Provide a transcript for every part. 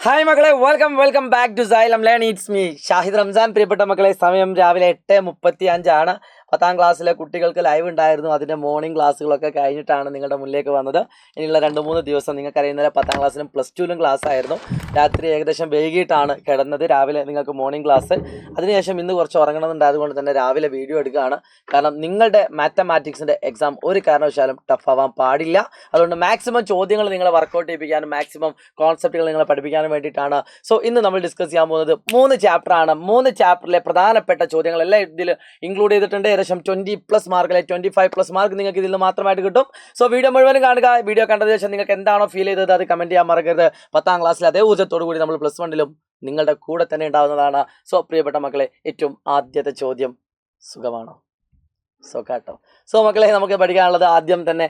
Hi മക്കളെ, welcome back to Xylem Learn. It's me Shahid Ramzan. പ്രിയപ്പെട്ട മക്കളെ, സമയം രാവിലെ 8:35 10ാം ക്ലാസ്സിലെ കുട്ടികൾക്ക് ലൈവ് ഉണ്ടായിരുന്നു. അതിൻ്റെ മോർണിംഗ് ക്ലാസ്സുകളൊക്കെ കഴിഞ്ഞിട്ടാണ് നിങ്ങളുടെ മുന്നിലേക്ക് വന്നത്. ഇനിയുള്ള 2-3 ദിവസം നിങ്ങൾക്കറിയുന്നത് 10ാം ക്ലാസ്സിലും +2ലും ക്ലാസ് ആയിരുന്നു. രാത്രി ഏകദേശം വൈകിട്ടാണ് കിടന്നത്. രാവിലെ നിങ്ങൾക്ക് മോർണിംഗ് ക്ലാസ്, അതിനുശേഷം ഇന്ന് കുറച്ച് ഉറങ്ങണമെന്നുണ്ട്. അതുകൊണ്ട് തന്നെ രാവിലെ വീഡിയോ എടുക്കുകയാണ്. കാരണം നിങ്ങളുടെ മാത്തമാറ്റിക്സിൻ്റെ എക്സാം ഒരു കാരണവശാലും ടഫ് ആവാൻ പാടില്ല. അതുകൊണ്ട് മാക്സിമം ചോദ്യങ്ങൾ നിങ്ങളെ വർക്കൗട്ട് ചെയ്യിപ്പിക്കാനും മാക്സിമം കോൺസെപ്റ്റുകൾ നിങ്ങളെ പഠിപ്പിക്കാനും വേണ്ടിയിട്ടാണ്. സോ ഇന്ന് നമ്മൾ ഡിസ്കസ് ചെയ്യാൻ പോകുന്നത് 3 ചാപ്റ്ററാണ്. 3 ചാപ്റ്ററിലെ പ്രധാനപ്പെട്ട ചോദ്യങ്ങളെല്ലാം ഇതിൽ ഇൻക്ലൂഡ് ചെയ്തിട്ടുണ്ട്. ഏകദേശം 20+ മാർക്കിലെ 25+ മാർക്ക് നിങ്ങൾക്ക് ഇതിൽ നിന്ന് മാത്രമായിട്ട് കിട്ടും. സോ വീഡിയോ മുഴുവനും കാണുക. വീഡിയോ കണ്ടതിന് ശേഷം നിങ്ങൾക്ക് എന്താണോ ഫീൽ ചെയ്തത് അത് കമൻറ്റ് ചെയ്യാൻ മറക്കരുത്. 10ാം ക്ലാസ്സിൽ അതേ ഊർജ്ജത്തോടു കൂടി നമ്മൾ +1ലും നിങ്ങളുടെ കൂടെ തന്നെ ഉണ്ടാവുന്നതാണ്. സോ പ്രിയപ്പെട്ട മക്കളെ, ഏറ്റവും ആദ്യത്തെ ചോദ്യം, സുഖമാണോ? കേട്ടോ. സോ മക്കളെ, നമുക്ക് പഠിക്കാനുള്ളത് ആദ്യം തന്നെ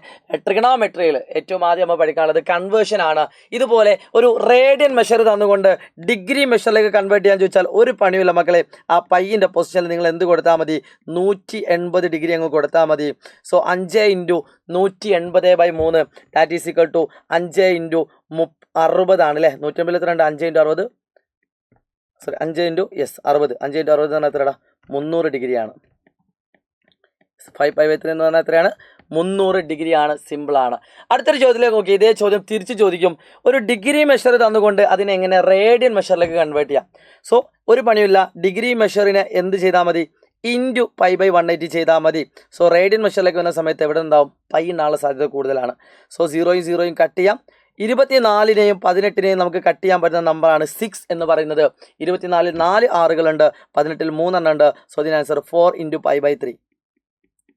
ട്രിഗണോമെട്രിയിൽ ഏറ്റവും ആദ്യം നമ്മൾ പഠിക്കാനുള്ളത് കൺവേർഷൻ ആണ്. ഇതുപോലെ ഒരു റേഡിയൻ മെഷർ തന്നുകൊണ്ട് ഡിഗ്രി മെഷറിലേക്ക് കൺവേർട്ട് ചെയ്യാൻ ചോദിച്ചാൽ ഒരു പണിയില്ല മക്കളെ. ആ പൈൻ്റെ പൊസിഷനിൽ നിങ്ങൾ എന്ത് കൊടുത്താൽ മതി? 180 ഡിഗ്രി അങ്ങ് കൊടുത്താൽ മതി. So 5 × 180/3 that is equal to 5 × 60 ആണ് അല്ലേ? 182 5 × 60 സോറി 5 × 60 5 × 60 എന്ന് പറഞ്ഞാൽ എത്രടാ? 300 ഡിഗ്രിയാണ്. 5/3 എന്ന് പറഞ്ഞാൽ എത്രയാണ്? 300 ഡിഗ്രിയാണ്. സിമ്പിളാണ്. അടുത്തൊരു ചോദ്യത്തിലേക്ക് നോക്കി. ഇതേ ചോദ്യം തിരിച്ച് ചോദിക്കും. ഒരു ഡിഗ്രി മെഷർ തന്നുകൊണ്ട് അതിനെ എങ്ങനെ റേഡിയൻ മെഷറിലേക്ക് കൺവേർട്ട് ചെയ്യാം? സോ ഒരു പണിയില്ല. ഡിഗ്രി മെഷറിനെ എന്ത് ചെയ്താൽ മതി? ഇൻറ്റു π/180 ചെയ്താൽ മതി. സോ റേഡിയൻ മെഷറിലേക്ക് വരുന്ന സമയത്ത് എവിടെ ഉണ്ടാവും? പൈ ഉണ്ടാകാനുള്ള സാധ്യത കൂടുതലാണ്. സോ 0 കട്ട് ചെയ്യാം. 24നെയും 18നെയും നമുക്ക് കട്ട് ചെയ്യാൻ പറ്റുന്ന നമ്പറാണ് 6 എന്ന് പറയുന്നത്. 24ൽ 4 ആറുകളുണ്ട്, 18ൽ 3 എണ്ണം ഉണ്ട്. സോ ഇതിന് ആൻസർ 4 × π/3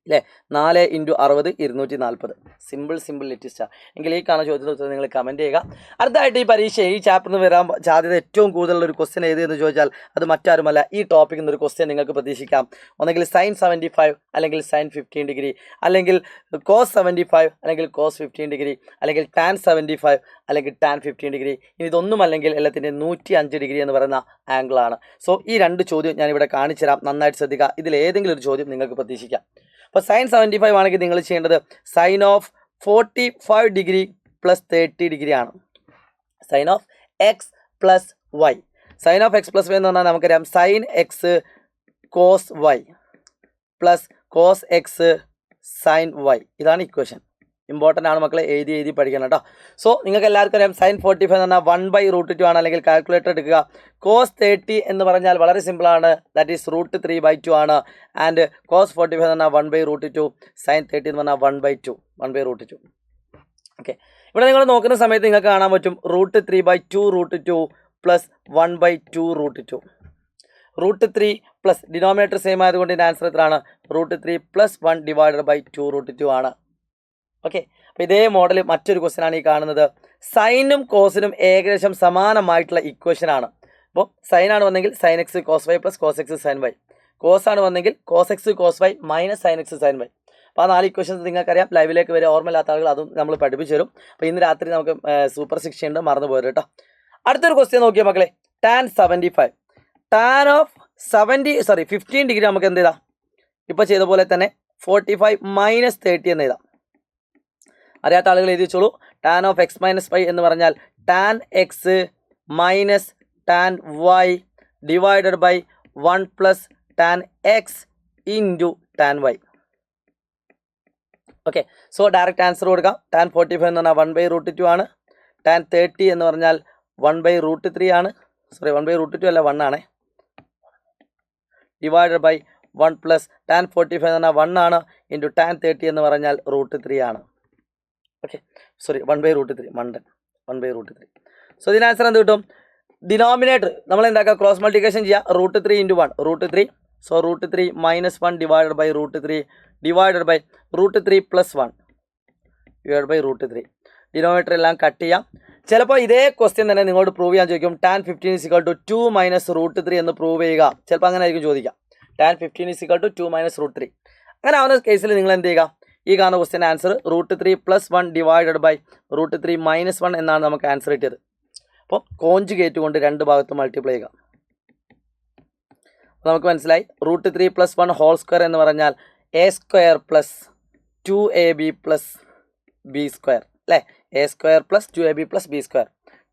അല്ലേ? 4 × 60 240. സിമ്പിൾ ലിറ്റിസ്റ്റാണ്. എങ്കിൽ ഈ കാണുന്ന ചോദ്യത്തിന് ഉത്തരം നിങ്ങൾ കമൻറ്റ് ചെയ്യുക. അടുത്തായിട്ട് ഈ പരീക്ഷ ഈ ചാപ്റ്ററിൽ നിന്ന് വരാൻ സാധ്യത ഏറ്റവും കൂടുതലുള്ള ഒരു ക്വസ്റ്റ്യൻ ഏതെന്ന് ചോദിച്ചാൽ അത് മറ്റാരുമല്ല, ഈ ടോപ്പിക്കിൽ നിന്നൊരു ക്വസ്റ്റ്യൻ നിങ്ങൾക്ക് പ്രതീക്ഷിക്കാം. ഒന്നെങ്കിൽ sin 75 അല്ലെങ്കിൽ sin 15 ഡിഗ്രി, അല്ലെങ്കിൽ cos 75 അല്ലെങ്കിൽ cos 15 ഡിഗ്രി, അല്ലെങ്കിൽ tan 75 അല്ലെങ്കിൽ tan 15 ഡിഗ്രി. ഇനി ഇതൊന്നുമല്ലെങ്കിൽ എല്ലാത്തിൻ്റെയും 105 ഡിഗ്രി എന്ന് പറയുന്ന ആംഗിളാണ്. സോ ഈ 2 ചോദ്യം ഞാനിവിടെ കാണിച്ചു തരാം. നന്നായിട്ട് ശ്രദ്ധിക്കുക. ഇതിൽ ഏതെങ്കിലും ഒരു ചോദ്യം നിങ്ങൾക്ക് പ്രതീക്ഷിക്കാം. അപ്പോൾ sin 75 ആണെങ്കിൽ നിങ്ങൾ ചെയ്യേണ്ടത് sin of 45 ഡിഗ്രി + 30 ഡിഗ്രി ആണ്. sin of x + y. sin of x + y എന്ന് പറഞ്ഞാൽ നമുക്കറിയാം sin x cos y + cos x sin y. ഇതാണ് ഇക്വേഷൻ. ഇമ്പോർട്ടൻ്റ് ആണ് മക്കളെ, എഴുതി പഠിക്കണം കേട്ടോ. സോ നിങ്ങൾക്ക് എല്ലാവർക്കും അറിയാം sin 45 എന്ന് പറഞ്ഞാൽ 1/√2 ആണ്. അല്ലെങ്കിൽ കാൽക്കുലേറ്റർ എടുക്കുക. cos 30 എന്ന് പറഞ്ഞാൽ വളരെ സിമ്പിളാണ്, ദാറ്റ് ഈസ് √3/2 ആണ്. ആൻഡ് cos 45 എന്ന് പറഞ്ഞാൽ 1/√2, sin 30 എന്ന് പറഞ്ഞാൽ 1/2 1/√2. ഓക്കെ, ഇവിടെ നിങ്ങൾ നോക്കുന്ന സമയത്ത് നിങ്ങൾക്ക് കാണാൻ പറ്റും √3/2√2 + 1/2√2. √3 പ്ലസ് ഡിനോമിനേറ്റർ സെയിം ആയതുകൊണ്ട് ഇതിൻ്റെ ആൻസർ എത്രയാണ്? √3 + 1/2√2 ആണ്. ഓക്കെ, അപ്പോൾ ഇതേ മോഡൽ മറ്റൊരു ക്വസ്റ്റ്യൻ ആണ് ഈ കാണുന്നത്. സൈനും കോസിനും ഏകദേശം സമാനമായിട്ടുള്ള ഇക്വേഷനാണ്. അപ്പോൾ സൈൻ ആണ് വന്നെങ്കിൽ sin x cos y + cos x sin y. Cos ആണ് വന്നെങ്കിൽ cos x cos y - sin x sin y. അപ്പോൾ ആ 4 ഇക്വേഷൻസ് നിങ്ങൾക്കറിയാം. ലൈവിലേക്ക് വരെ ഓർമ്മയില്ലാത്ത ആളുകൾ അതും നമ്മൾ പഠിപ്പിച്ചു തരും. അപ്പോൾ ഇന്ന് രാത്രി നമുക്ക് സൂപ്പർ 6 ഉണ്ട്, മറന്നു പോരും കേട്ടോ. അടുത്തൊരു ക്വസ്റ്റ്യൻ നോക്കിയാൽ മക്കളെ, tan 75 tan of 15 ഡിഗ്രി നമുക്ക് എന്ത് ചെയ്താം? ഇപ്പോൾ ചെയ്ത പോലെ തന്നെ 45 - 30 എന്ന് എഴുതാം. അറിയാത്ത ആളുകൾ എഴുതി വെച്ചോളൂ. tan of x - y എന്ന് പറഞ്ഞാൽ tan x - tan y divided by 1 + tan x into tan y. Okay, so direct answer കൊടുക്കാം. tan 45 എന്ന് പറഞ്ഞാൽ 1/√2 ആണ്. tan 30 എന്ന് പറഞ്ഞാൽ 1/√3 ആണ്. സോറി 1/√2 അല്ല, 1 ആണ്. ഡിവൈഡഡ് ബൈ 1 + tan 45 എന്ന് പറഞ്ഞാൽ 1 ആണ് ഇൻറ്റു tan 30 എന്ന് പറഞ്ഞാൽ √3 ആണ്. ഓക്കെ, സോറി 1/√3 മണ്ടൻ 1/√3. സോ ഇതിന് ആൻസർ എന്ത് കിട്ടും? ഡിനോമിനേറ്റർ നമ്മൾ എന്താക്കുക? ക്രോസ് മൾട്ടിപ്ലിക്കേഷൻ ചെയ്യുക. √3 × 1 √3. So √3 - 1 divided by √3 divided by √3 + 1 divide by √3. Denominator എല്ലാം കട്ട് ചെയ്യാം. ചിലപ്പോൾ ഇതേ ക്വസ്റ്റ്യൻ തന്നെ നിങ്ങളോട് പ്രൂവ് ചെയ്യാൻ ചോദിക്കും. tan 15 = 2 - √3 എന്ന് പ്രൂവ് ചെയ്യുക. ചിലപ്പോൾ അങ്ങനെ ആയിരിക്കും ചോദിക്കാം. tan 15 = 2 - √3. അങ്ങനെ ആവുന്ന കേസിൽ നിങ്ങൾ എന്ത് ചെയ്യുക? ഈ കാണുന്ന ക്വസ്റ്റ്യൻ ആൻസർ √3 + 1 ഡിവൈഡഡ് ബൈ √3 - 1 എന്നാണ് നമുക്ക് ആൻസർ കിട്ടിയത്. അപ്പോൾ കോഞ്ചുഗേറ്റ് കൊണ്ട് 2 ഭാഗത്ത് മൾട്ടിപ്ലൈ ചെയ്യുക. നമുക്ക് മനസ്സിലായി. √3 + 1 ഹോൾ സ്ക്വയർ എന്ന് പറഞ്ഞാൽ a² + 2ab + b² അല്ലേ? a² + 2ab + b²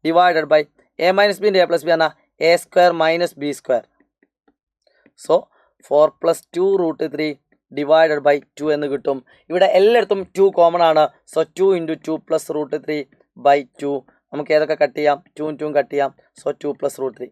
divided by A minus ബിൻ്റെ എ പ്ലസ് ബി പറഞ്ഞാൽ A square minus B square. So 4 + 2√3 divided by 2 എന്ന് കിട്ടും. ഇവിടെ എല്ലായിടത്തും 2 കോമൺ ആണ്. So 2 × 2 + √3 by 2. നമുക്ക് ഏതൊക്കെ കട്ട് ചെയ്യാം? 2 2 കട്ട് ചെയ്യാം. സോ 2 + √3.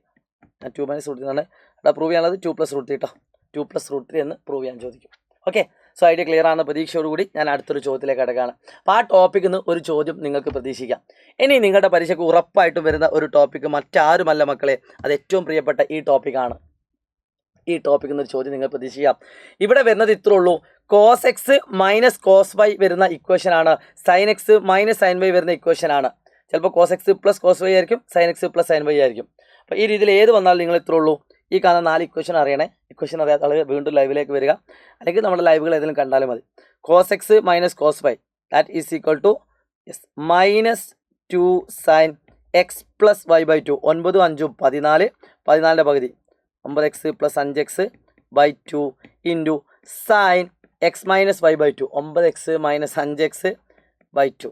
2 - √3 എന്നാണ് ഇവിടെ പ്രൂവ് ചെയ്യാനുള്ളത്. 2 + √3 കേട്ടോ. 2 + √3 എന്ന് പ്രൂവ് ചെയ്യാൻ ചോദിക്കും. ഓക്കെ, സോ ഐഡിയ ക്ലിയർ ആണെന്ന പ്രതീക്ഷയോടുകൂടി ഞാൻ അടുത്തൊരു ചോദ്യത്തിലേക്ക് കിടക്കുകയാണ്. അപ്പോൾ ആ ടോപ്പിക്കിൽ നിന്ന് ഒരു ചോദ്യം നിങ്ങൾക്ക് പ്രതീക്ഷിക്കാം. ഇനി നിങ്ങളുടെ പരീക്ഷയ്ക്ക് ഉറപ്പായിട്ടും വരുന്ന ഒരു ടോപ്പിക്ക് മറ്റാരുമല്ല മക്കളെ, അത് ഏറ്റവും പ്രിയപ്പെട്ട ഈ ടോപ്പിക്കാണ്. ഈ ടോപ്പിക്കിൽ നിന്നൊരു ചോദ്യം നിങ്ങൾ പ്രതീക്ഷിക്കാം. ഇവിടെ വരുന്നത് ഇത്രേ ഉള്ളൂ. cos x - cos y വരുന്ന ഇക്വേഷനാണ്. sin x - sin y വരുന്ന ഇക്വേഷനാണ്. ചിലപ്പോൾ cos x + cos y ആയിരിക്കും, sin x + sin y ആയിരിക്കും. അപ്പോൾ ഈ രീതിയിൽ ഏത് വന്നാലും നിങ്ങൾ ഇത്രേ ഉള്ളൂ. ഈ കാണുന്ന 4 ഇക്വേഷൻ അറിയണേ. ഇക്വേഷൻ അറിയാത്ത ആളുകൾ വീണ്ടും ലൈവിലേക്ക് വരിക, അല്ലെങ്കിൽ നമ്മുടെ ലൈവുകൾ ഏതെങ്കിലും കണ്ടാലും മതി. cos x - cos y that is equal to -2 sin x + y/2. 9 5 14, 14ൻ്റെ പകുതി 9x + 5x / 2 into sin x - y/2. 9x - 5x / 2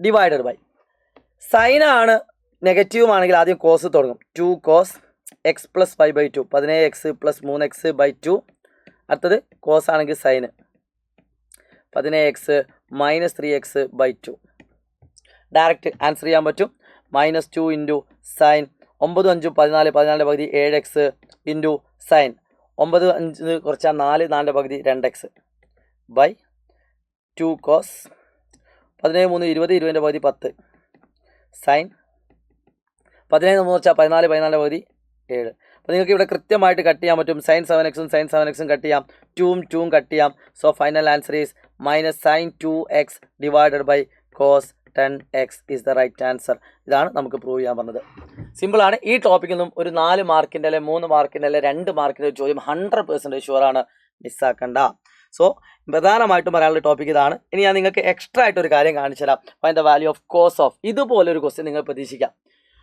divided by sine ആണ് നെഗറ്റീവും ആണെങ്കിൽ ആദ്യം കോസ് തുടങ്ങും. 2 cos x + y/2 17x + 3x / 2. അടുത്തത് കോസ് ആണെങ്കിൽ sign 17x - 3x / 2. Direct answer ചെയ്യാൻ പറ്റും. -2 ഇൻറ്റു സൈൻ 9 5 14, 14ൻ്റെ പകുതി 7x ഇൻറ്റു സൈൻ 9 5 കുറച്ചാൽ 4, 4ൻ്റെ പകുതി 2x ബൈ 2 cos 17 3 20, 20ൻ്റെ പകുതി 10 സൈൻ 17 3 കുറച്ചാൽ 14, 14ൻ്റെ പകുതി 7. അപ്പോൾ നിങ്ങൾക്ക് ഇവിടെ കൃത്യമായിട്ട് കട്ട് ചെയ്യാൻ പറ്റും. sin 7x sin 7x cut ചെയ്യാം, 2 2 കട്ട് ചെയ്യാം. So final answer is -sin 2x divided by cos 10x is the right answer. ഇതാണ് നമുക്ക് പ്രൂവ് ചെയ്യാൻ പറഞ്ഞത്. സിമ്പിളാണ്. ഈ ടോപ്പിക്കിൽ നിന്നും ഒരു 4 മാർക്കിൻ്റെ അല്ലെ 3 മാർക്കിൻ്റെ അല്ലെ 2 മാർക്കിൻ്റെ ഒരു ചോദ്യം 100% ഷുവറാണ്, മിസ്സാക്കണ്ട. സോ പ്രധാനമായിട്ടും പറയാനുള്ള ടോപ്പിക് ഇതാണ്. ഇനി ഞാൻ നിങ്ങൾക്ക് എക്സ്ട്രാ ആയിട്ടൊരു കാര്യം കാണിച്ചു തരാം. Find the value of cos of. ഇതുപോലൊരു ക്വസ്റ്റ്യൻ നിങ്ങൾ പ്രതീക്ഷിക്കാം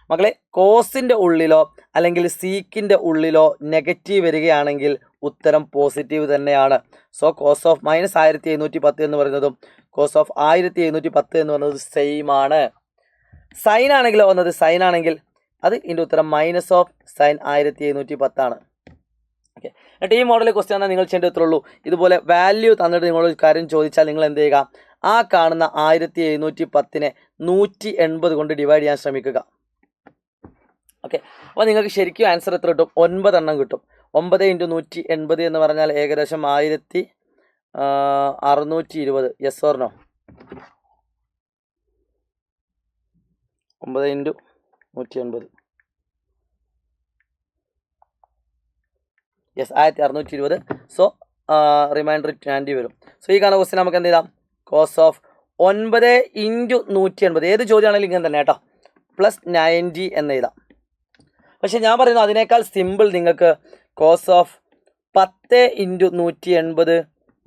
മക്കളെ. കോസിൻ്റെ ഉള്ളിലോ അല്ലെങ്കിൽ സീക്കിൻ്റെ ഉള്ളിലോ നെഗറ്റീവ് വരികയാണെങ്കിൽ ഉത്തരം പോസിറ്റീവ് തന്നെയാണ്. സോ cos ഓഫ് -1710 എന്ന് പറയുന്നതും cos ഓഫ് 1710 എന്ന് പറയുന്നത് സെയിം ആണ്. സൈൻ ആണെങ്കിലോ വന്നത് സൈൻ ആണെങ്കിൽ അത് ഇതിൻ്റെ ഉത്തരം -ഓഫ് sin 1710 ആണ്. ഓക്കെ, എന്നിട്ട് ഈ മോഡൽ ക്വസ്റ്റ്യൻ എന്നാൽ നിങ്ങൾ ചെയ്യേണ്ടത് ഇത്രേ ഉള്ളൂ. ഇതുപോലെ വാല്യൂ തന്നിട്ട് നിങ്ങളൊരു കാര്യം ചോദിച്ചാൽ നിങ്ങൾ എന്ത് ചെയ്യുക? ആ കാണുന്ന 1710നെ 180 കൊണ്ട് ഡിവൈഡ് ചെയ്യാൻ ശ്രമിക്കുക. ഓക്കെ, അപ്പോൾ നിങ്ങൾക്ക് ശരിക്കും ആൻസർ എത്ര കിട്ടും? 9 എണ്ണം കിട്ടും. 9 × 180 എന്ന് പറഞ്ഞാൽ ഏകദേശം 1620. Yes or no? 9 × 180 yes 1620. So remainder 20 വരും. സോ ഈ കാണുന്ന ക്വസ്റ്റ്യൻ നമുക്ക് എന്ത് ചെയ്താം? cos ഓഫ് 9 × 180 ഏത് ചോദ്യമാണെങ്കിലും ഇങ്ങനെ തന്നെ കേട്ടോ, +90 എന്ന് എഴുതാം. പക്ഷെ ഞാൻ പറയുന്നു അതിനേക്കാൾ സിമ്പിൾ നിങ്ങൾക്ക് cos ഓഫ് 10 × 180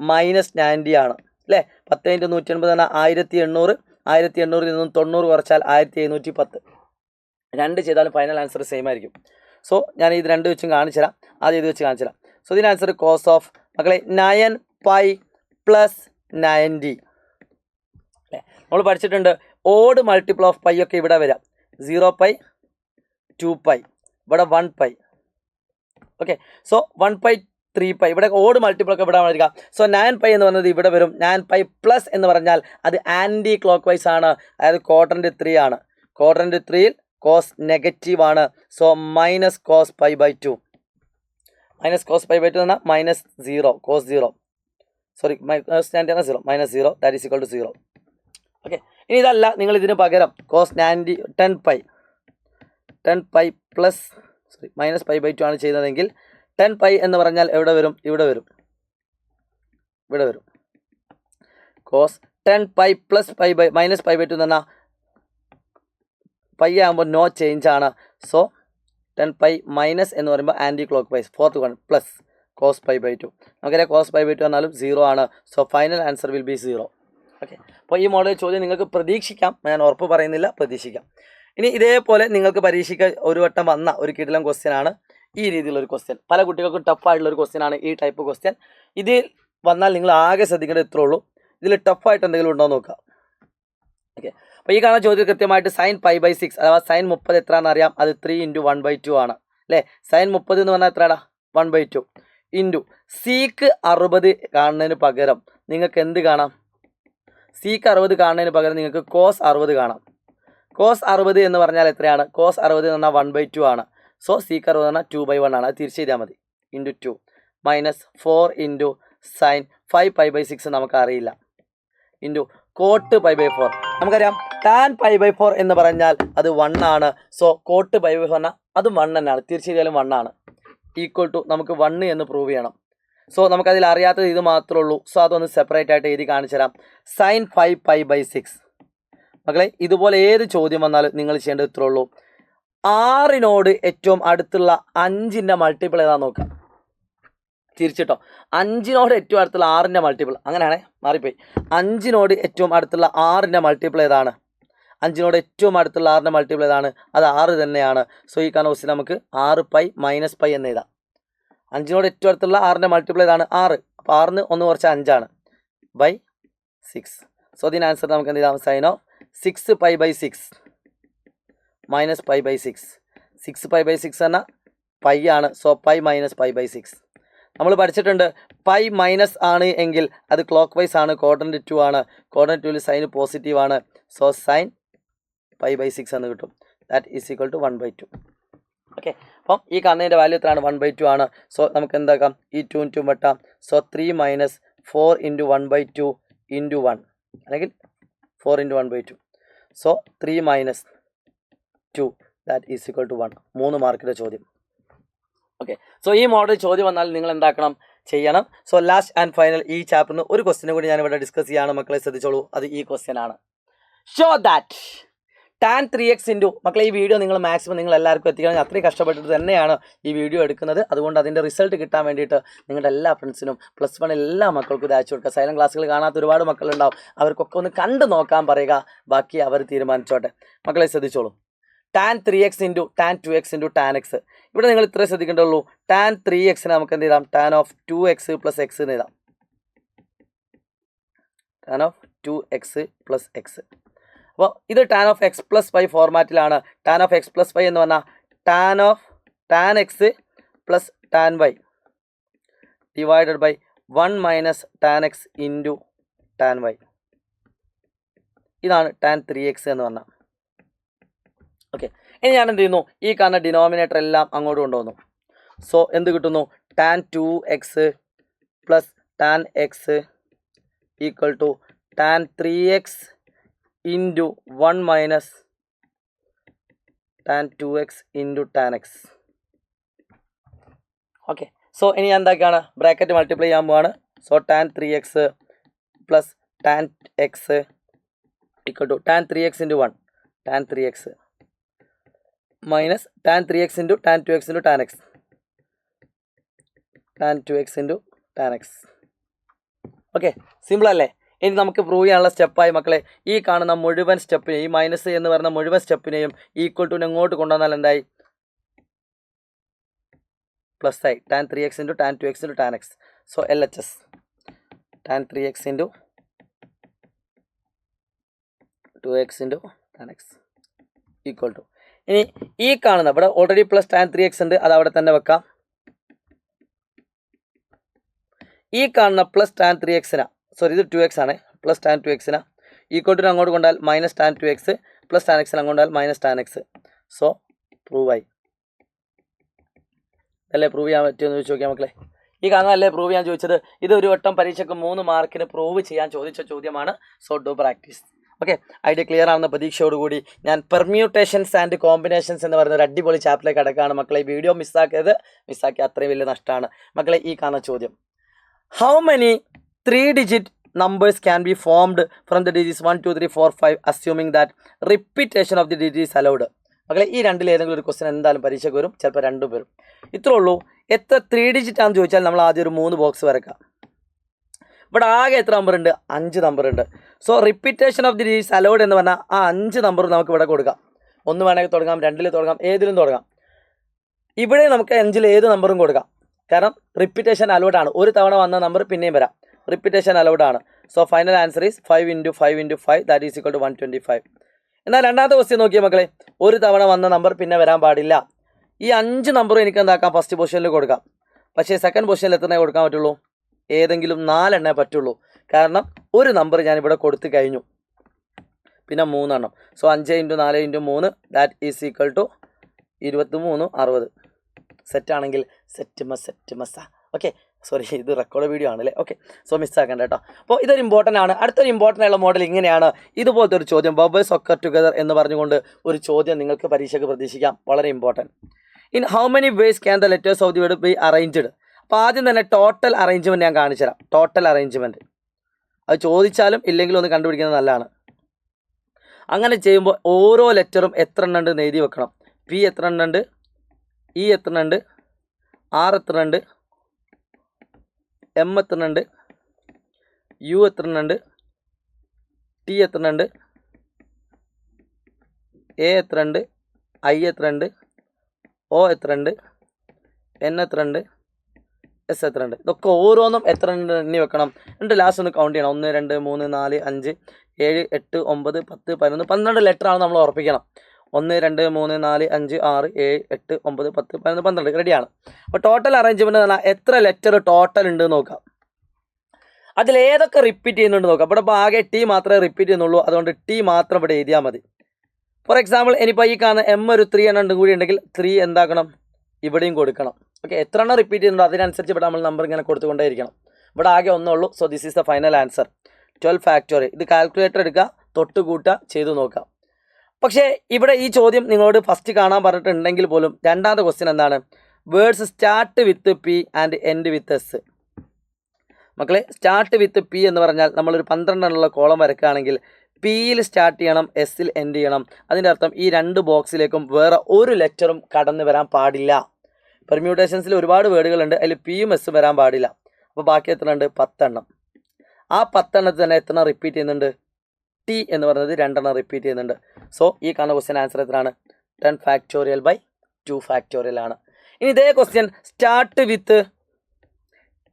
-90 ആണ് അല്ലേ. 10 × 180 പറഞ്ഞാൽ 1800. 1800 നിന്നും 90 കുറച്ചാൽ 1710. 2 ചെയ്താലും ഫൈനൽ ആൻസർ സെയിം ആയിരിക്കും. സോ ഞാൻ ഇത് 2 വെച്ചും കാണിച്ചു തരാം. ആദ്യം ഇത് വെച്ച് കാണിച്ചു തരാം. സോ ഇതിന് ആൻസർ cos ഓഫ് മക്കളെ 9π + 90 അല്ലേ. നമ്മൾ പഠിച്ചിട്ടുണ്ട് ഓഡ് മൾട്ടിപ്പിൾ ഓഫ് പൈ ഒക്കെ ഇവിടെ വരാം. 0π 2π ഇവിടെ 1π. ഓക്കെ, സോ 1π 3π ഇവിടെ ഓഡ് മൾട്ടിപ്പിൾ ഒക്കെ ഇവിടെ വരിക. സോ 9π എന്ന് പറയുന്നത് ഇവിടെ വരും. 9π പ്ലസ് എന്ന് പറഞ്ഞാൽ അത് ആൻറ്റി ക്ലോക്ക് വൈസ് ആണ്, അതായത് ക്വാഡ്രന്റ് 3 ആണ്. ക്വാഡ്രന്റ് 3യിൽ കോസ് നെഗറ്റീവ് ആണ്. സോ -cos π/2 -cos π/2 എന്ന് പറഞ്ഞാൽ -0 cos 0 sorry -90 0 -0 that is equal to 0. Okay, ഇനി ഇതല്ല, നിങ്ങൾ ഇതിന് പകരം cos 10π പ്ലസ് സോറി -π/2 ആണ് ചെയ്യുന്നതെങ്കിൽ 10π എന്ന് പറഞ്ഞാൽ എവിടെ വരും? ഇവിടെ വരും, ഇവിടെ വരും. cos 10π പ്ലസ് -π/2 എന്ന് പറഞ്ഞാൽ പൈ ആകുമ്പോൾ നോ ചേഞ്ച് ആണ്. സോ 10π മൈനസ് എന്ന് പറയുമ്പോൾ anticlockwise 4th one plus cos π/2. നമുക്കറിയാം cos π/2 എന്നാലും 0 ആണ്. So final answer will be 0. Okay, അപ്പോൾ ഈ മോഡൽ ചോദ്യം നിങ്ങൾക്ക് പ്രതീക്ഷിക്കാം, ഞാൻ ഉറപ്പ് പറയുന്നില്ല, പ്രതീക്ഷിക്കാം. ഇനി ഇതേപോലെ നിങ്ങൾക്ക് പരീക്ഷയ്ക്ക് ഒരു വട്ടം വന്ന ഒരു കിടിലൻ ക്വസ്റ്റ്യൻ ആണ് ഈ രീതിയിലുള്ളൊരു ക്വസ്റ്റ്യൻ. പല കുട്ടികൾക്കും ടഫായിട്ടുള്ളൊരു ക്വസ്റ്റ്യൻ ആണ് ഈ ടൈപ്പ് ക്വസ്റ്റ്യൻ. ഇതിൽ വന്നാൽ നിങ്ങൾ ആകെ ശ്രദ്ധിക്കേണ്ടത് ഇത്രേ ഉള്ളൂ. ഇതിൽ ടഫായിട്ട് എന്തെങ്കിലും ഉണ്ടോ എന്ന് നോക്കുക. ഓക്കെ, അപ്പോൾ ഈ കാണുന്ന ചോദ്യം കൃത്യമായിട്ട് sin π/6 അഥവാ sin 30 എത്രയാണെന്ന് അറിയാം. അത് 3 × 1/2 ആണ് അല്ലേ. sin 30 എന്ന് പറഞ്ഞാൽ എത്രയാടാ 1/2 ഇൻറ്റു സിക്ക് 60 കാണുന്നതിന് പകരം നിങ്ങൾക്ക് എന്ത് കാണാം? സിക്ക് 60 കാണുന്നതിന് പകരം നിങ്ങൾക്ക് cos 60 കാണാം. cos 60 എന്ന് പറഞ്ഞാൽ എത്രയാണ്? cos 60 എന്ന് പറഞ്ഞാൽ 1/2 ആണ്. സോ സിക്ക് 60 എന്ന് പറഞ്ഞാൽ 2/1 ആണ്. അത് തിരിച്ച് ചെയ്താൽ മതി. ഇൻറ്റു 2 മൈനസ് 4 ഇൻറ്റു sin 5π/6 നമുക്ക് അറിയില്ല. ഇൻറ്റു cot π/4 നമുക്കറിയാം. tan π/4 എന്ന് പറഞ്ഞാൽ അത് 1 ആണ്. സോ cot π/4 പറഞ്ഞാൽ അതും 1 തന്നെയാണ്. തീർച്ചയായും 1 ആണ്. ഈക്വൽ ടു നമുക്ക് 1 എന്ന് പ്രൂവ് ചെയ്യണം. സോ നമുക്കതിൽ അറിയാത്തത് ഇത് മാത്രമേ ഉള്ളൂ. സോ അതൊന്ന് സെപ്പറേറ്റ് ആയിട്ട് എഴുതി കാണിച്ചു തരാം. sin 5π/6 മക്കളെ ഇതുപോലെ ഏത് ചോദ്യം വന്നാലും നിങ്ങൾ ചെയ്യേണ്ടത് ഇത്രേ ഉള്ളൂ. 6നോട് ഏറ്റവും അടുത്തുള്ള 5ൻ്റെ മൾട്ടിപ്പിൾ ഏതാണെന്ന് നോക്കാം. തിരിച്ചിട്ടോ 5നോട് ഏറ്റവും അടുത്തുള്ള 6ൻ്റെ മൾട്ടിപ്പിൾ അങ്ങനെയാണേ മാറിപ്പോയി. 5നോട് ഏറ്റവും അടുത്തുള്ള 6ൻ്റെ മൾട്ടിപ്പിൾ ഏതാണ്? 5നോട് ഏറ്റവും അടുത്തുള്ള 6ൻ്റെ മൾട്ടിപ്പിൾ ഏതാണ്? അത് 6 തന്നെയാണ്. സോ ഈ കാണുന്ന ക്വസ്റ്റ്യൻ നമുക്ക് 6π - π എന്ന് എഴുതാം. 5നോട് ഏറ്റവും അടുത്തുള്ള 6ൻ്റെ മൾട്ടിപ്പിൾ ഏതാണ്? 6. അപ്പോൾ 6ന് 1 കുറച്ച് 5 ബൈ 6. സോ ഇതിന് ആൻസർ നമുക്ക് എന്ത് ചെയ്താൽ സൈൻ ഓഫ് 6π/6 - π/6. 6π/6 എന്നാൽ പൈ ആണ്. സോ π - π/6 നമ്മൾ പഠിച്ചിട്ടുണ്ട്. പൈ മൈനസ് ആണ് എങ്കിൽ അത് ക്ലോക്ക് വൈസ് ആണ്. ക്വാഡ്രന്റ് 2 ആണ്. ക്വാഡ്രന്റ് 2ൽ സൈൻ പോസിറ്റീവ് ആണ്. സോ സൈൻ π/6 എന്ന് കിട്ടും. That is equal to 1/2. Okay, അപ്പം ഈ കാണുന്നതിൻ്റെ വാല്യൂ എത്രയാണ്? 1/2 ആണ്. സോ നമുക്ക് എന്താക്കാം? ഈ 2 2 വെട്ടാം. സോ 3 - 4 × 1/2 × 1 അല്ലെങ്കിൽ 4 × 1/2. So 3 - 2 that is equal to 1. 3 മാർക്കിൻ്റെ ചോദ്യം. ഓക്കെ, സോ ഈ മോഡൽ ചോദ്യം വന്നാൽ നിങ്ങൾ എന്താക്കണം? ചെയ്യണം. സോ ലാസ്റ്റ് ആൻഡ് ഫൈനൽ ഈ ചാപ്റ്ററിന് ഒരു ക്വസ്റ്റിനും കൂടി ഞാൻ ഇവിടെ ഡിസ്കസ് ചെയ്യാണ്. മക്കളെ ശ്രദ്ധിച്ചോളൂ. അത് ഈ ക്വസ്റ്റ്യൻ ആണ്. Show that tan 3x into മക്കളെ ഈ വീഡിയോ നിങ്ങൾ മാക്സിമം നിങ്ങൾ എല്ലാവർക്കും എത്തിക്കണം. അത്രയും കഷ്ടപ്പെട്ടിട്ട് തന്നെയാണ് ഈ വീഡിയോ എടുക്കുന്നത്. അതുകൊണ്ട് അതിൻ്റെ റിസൾട്ട് കിട്ടാൻ വേണ്ടിയിട്ട് നിങ്ങളുടെ എല്ലാ ഫ്രണ്ട്സിനും +1 എല്ലാ മക്കൾക്കും ഇത് അയച്ചു കൊടുക്കുക. സൈലന്റ് ക്ലാസ്സുകൾ കാണാത്ത ഒരുപാട് മക്കളുണ്ടാവും. അവർക്കൊക്കെ ഒന്ന് കണ്ടു നോക്കാൻ പറയുക. ബാക്കി അവർ തീരുമാനിച്ചോട്ടെ. മക്കളെ ശ്രദ്ധിച്ചോളൂ. tan 3x into tan 2x into tan x. ഇവിടെ നിങ്ങൾ ഇത്രയും ശ്രദ്ധിക്കേണ്ടുള്ളൂ. tan 3xനെ നമുക്ക് എന്ത് ചെയ്താം? tan of 2x + x എന്ന് എഴുതാം. tan of 2x + x. അപ്പോൾ ഇത് tan of x + y ഫോർമാറ്റിലാണ്. tan of x + y എന്ന് പറഞ്ഞാൽ tan x + tan y divided by 1 - tan x into tan y. ഇതാണ് tan 3x എന്ന് പറഞ്ഞാൽ. ഓക്കെ, ഇനി ഞാൻ എന്ത് ചെയ്യുന്നു? ഈ കാണുന്ന ഡിനോമിനേറ്റർ എല്ലാം അങ്ങോട്ട് കൊണ്ടുവന്നു. സോ എന്ത് കിട്ടുന്നു? tan 2x + tan x equal to tan 3x into 1 - tan 2x into tan x. ഓക്കെ, സോ ഇനി ഞാൻ എന്താക്കുകയാണ്? ബ്രാക്കറ്റ് മൾട്ടിപ്ലൈ ചെയ്യാൻ പോവാണ്. So tan 3x + tan x equal to tan 3x into 1 tan 3x minus tan 3x into tan 2x into tan x tan 2x into tan x. Okay, simple അല്ലേ? ഇനി നമുക്ക് prove ചെയ്യാനുള്ള സ്റ്റെപ്പായി മക്കളെ ഈ കാണുന്ന മുഴുവൻ സ്റ്റെപ്പിനെയും ഈ മൈനസ് എന്ന് പറയുന്ന മുഴുവൻ സ്റ്റെപ്പിനെയും ഈക്വൽ ടു ഇങ്ങോട്ട് കൊണ്ടുവന്നാൽ എന്തായി? പ്ലസ് ആയി. tan 3x into tan 2x into tan x. So LHS tan 3x into 2x into tan x equal to. ഇനി ഈ കാണുന്ന ഇവിടെ ഓൾറെഡി പ്ലസ് tan 3x ഉണ്ട്. അത് അവിടെ തന്നെ വെക്കാം. ഈ കാണുന്ന പ്ലസ് tan 3xനാ സോറി ഇത് 2x ആണ്. പ്ലസ് tan 2xനാ ഈക്വൽ ടു അങ്ങോട്ട് കൊണ്ടാൽ minus tan 2x plus tan x അങ്ങോട്ട് കൊണ്ടാൽ മൈനസ് tan x. സോ പ്രൂവായി അല്ലേ? പ്രൂവ് ചെയ്യാൻ പറ്റുമെന്ന് ചോദിച്ചു നോക്കിയാൽ മക്കളെ. ഈ കാണുന്നതല്ലേ പ്രൂവ് ചെയ്യാൻ ചോദിച്ചത്? ഇത് ഒരു വട്ടം പരീക്ഷയ്ക്ക് 3 മാർക്കിന് പ്രൂവ് ചെയ്യാൻ ചോദിച്ച ചോദ്യമാണ്. So do practice. Okay, idea clear ആവുന്ന പ്രതീക്ഷയോടുകൂടി ഞാൻ പെർമ്യൂട്ടേഷൻസ് ആൻഡ് കോമ്പിനേഷൻസ് എന്ന് പറയുന്ന ഒരു അടിപൊളി ചാപ്റ്ററിലേക്ക് കിടക്കുകയാണ് മക്കളെ. ഈ വീഡിയോ മിസ്സാക്കിയത് അത്രയും വലിയ നഷ്ടമാണ് മക്കളെ. ഈ കാണുന്ന ചോദ്യം, how many 3-digit numbers can be formed from the digits 1 2 3 4 5 assuming that repetition of the digits is allowed? മക്കളെ ഈ രണ്ടിൽ ഏതെങ്കിലും ഒരു ക്വസ്റ്റ്യൻ എന്തായാലും പരീക്ഷയ്ക്ക് വരും. ചിലപ്പോൾ 2 വരും. ഇത്രേ ഉള്ളൂ. എത്ര 3-digit ആണെന്ന് ചോദിച്ചാൽ നമ്മൾ ആദ്യം ഒരു 3 ബോക്സ് വരക്കാം. ഇവിടെ ആകെ എത്ര നമ്പർ ഉണ്ട്? 5 നമ്പർ ഉണ്ട്. So repetition of the digits allowed എന്ന് പറഞ്ഞാൽ ആ 5 നമ്പർ നമുക്ക് ഇവിടെ കൊടുക്കാം. 1 വേണമെങ്കിൽ തുടങ്ങാം, 2 തുടങ്ങാം, ഏതിലും തുടങ്ങാം. ഇവിടെ നമുക്ക് 5 ഏത് നമ്പറും കൊടുക്കാം. കാരണം റിപ്പീറ്റേഷൻ അലൗഡ് ആണ്. ഒരു തവണ വന്ന നമ്പർ പിന്നെയും വരാം. റിപ്പീറ്റേഷൻ അലൗഡ് ആണ്. So final answer is 5 × 5 × 5 that is equal to 125. എന്നാൽ രണ്ടാമത്തെ ക്വസ്റ്റ്യൻ നോക്കിയ മക്കളെ, ഒരു തവണ വന്ന നമ്പർ പിന്നെ വരാൻ പാടില്ല. ഈ 5 നമ്പറും എനിക്ക് എന്താക്കാം, ഫസ്റ്റ് പൊസിഷനിൽ കൊടുക്കാം. പക്ഷേ സെക്കൻഡ് പൊസിഷനിൽ എത്രണ്ണേ കൊടുക്കാൻ പറ്റുള്ളൂ? ഏതെങ്കിലും 4 എണ്ണേ പറ്റുള്ളൂ. കാരണം ഒരു നമ്പർ ഞാനിവിടെ കൊടുത്തു കഴിഞ്ഞു, പിന്നെ 3 എണ്ണം. So 5 × 4 × 3 that is equal to 23 60. സെറ്റാണെങ്കിൽ സെറ്റ് മസ്സാ. ഓക്കെ, സോറി, ഇത് റെക്കോർഡ് വീഡിയോ ആണല്ലേ. ഓക്കെ, സോ മിസ്സാക്കണ്ട കേട്ടോ. അപ്പോൾ ഇതൊരു ഇമ്പോർട്ടൻ്റ് ആണ്. അടുത്തൊരു ഇമ്പോർട്ടൻ്റ് ആയുള്ള മോഡൽ ഇങ്ങനെയാണ്. ഇതുപോലത്തെ ഒരു ചോദ്യം, ബബിൾസ് ഒക്കർ ടുഗദർ എന്ന് പറഞ്ഞുകൊണ്ട് ഒരു ചോദ്യം നിങ്ങൾക്ക് പരീക്ഷയ്ക്ക് പ്രതീക്ഷിക്കാം. വളരെ important. In how many vase can the letters of the word be arranged? അപ്പോൾ ആദ്യം തന്നെ ടോട്ടൽ അറേഞ്ച്മെൻറ്റ് ഞാൻ കാണിച്ചു തരാം. ടോട്ടൽ അറേഞ്ച്മെൻറ്റ് അത് ചോദിച്ചാലും ഇല്ലെങ്കിലും ഒന്ന് കണ്ടുപിടിക്കുന്നത് നല്ലതാണ്. അങ്ങനെ ചെയ്യുമ്പോൾ ഓരോ ലെറ്ററും എത്ര എണ്ണം ഉണ്ട് എഴുതി വെക്കണം. പി എത്ര എണ്ണം ഉണ്ട്, ഇ എത്ര എണ്ണം ഉണ്ട്, ആർ എത്ര ഉണ്ട്, എം എത്ര ഉണ്ട്, യു എത്ര ഉണ്ട്, ടി എത്ര ഉണ്ട്, എ എത്ര ഉണ്ട്, ഐ എത്ര ഉണ്ട്, ഒ എത്ര ഉണ്ട്, എൻ എത്ര ഉണ്ട്, എസ് എത്ര ഉണ്ട്. ഇതൊക്കെ ഓരോന്നും എത്ര ഉണ്ട് എണ്ണി വെക്കണം. എന്നിട്ട് ലാസ്റ്റ് ഒന്ന് കൗണ്ട് ചെയ്യണം. 1 2 3 4 5 7 8 9 10 11 12 ലെറ്ററാണ് നമ്മൾ ഉറപ്പിക്കണം. 1 2 3 4 5 6 7 8 9 10 11 12 റെഡിയാണ്. അപ്പോൾ ടോട്ടൽ അറേഞ്ച്മെൻറ്റ് എന്ന് പറഞ്ഞാൽ എത്ര ലെറ്റർ ടോട്ടൽ ഉണ്ട് നോക്കാം. അതിലേതൊക്കെ റിപ്പീറ്റ് ചെയ്യുന്നുണ്ട് നോക്കാം. ഇവിടെ ഇപ്പോൾ ആകെ ടി മാത്രമേ റിപ്പീറ്റ് ചെയ്യുന്നുള്ളൂ. അതുകൊണ്ട് ടി മാത്രം ഇവിടെ എഴുതിയാൽ മതി. ഫോർ എക്സാമ്പിൾ ഇനിയിപ്പോൾ ഈ കാണുന്ന എം ഒരു 3 എണ്ണം കൂടി ഉണ്ടെങ്കിൽ 3 എന്താക്കണം, ഇവിടെയും കൊടുക്കണം. ഓക്കെ, എത്ര എണ്ണം റിപ്പീറ്റ് ചെയ്യുന്നുണ്ടോ അതിനനുസരിച്ച് ഇവിടെ നമ്മൾ നമ്പർ ഇങ്ങനെ കൊടുത്തുകൊണ്ടേയിരിക്കണം. ഇവിടെ ആകെ ഒന്നുള്ളൂ. So this is the final answer 12 factorial. ഇത് കാൽക്കുലേറ്റർ എടുക്കുക, തൊട്ട് കൂട്ടുക, ചെയ്തു നോക്കാം. പക്ഷേ ഇവിടെ ഈ ചോദ്യം നിങ്ങളോട് ഫസ്റ്റ് കാണാൻ പറഞ്ഞിട്ടുണ്ടെങ്കിൽ പോലും രണ്ടാമത്തെ ക്വസ്റ്റ്യൻ എന്താണ്? Words start with P and end with S. മക്കളെ, സ്റ്റാർട്ട് വിത്ത് പി എന്ന് പറഞ്ഞാൽ നമ്മളൊരു 12 എണ്ണമുള്ള കോളം വരക്കുകയാണെങ്കിൽ പിയിൽ സ്റ്റാർട്ട് ചെയ്യണം, എസ്സിൽ എൻഡ് ചെയ്യണം. അതിൻ്റെ അർത്ഥം ഈ 2 ബോക്സിലേക്കും വേറെ ഒരു ലെറ്ററും കടന്നു വരാൻ പാടില്ല. പെർമ്യൂട്ടേഷൻസിൽ ഒരുപാട് വേർഡുകളുണ്ട്, അതിൽ പിയും എസ്സും വരാൻ പാടില്ല. അപ്പോൾ ബാക്കി എത്ര ഉണ്ട്? 10 എണ്ണം. ആ 10 എണ്ണത്തിൽ തന്നെ എത്ര റിപ്പീറ്റ് ചെയ്യുന്നുണ്ട്? ടി എന്ന് പറയുന്നത് 2 എണ്ണം റിപ്പീറ്റ് ചെയ്യുന്നുണ്ട്. സോ ഈ കാണുന്ന ക്വസ്റ്റ്യൻ ആൻസർ എത്രയാണ്? 10 ഫാക്ടോറിയൽ ബൈ 2 ഫാക്ടോറിയൽ ആണ്. ഇനി ഇതേ question start with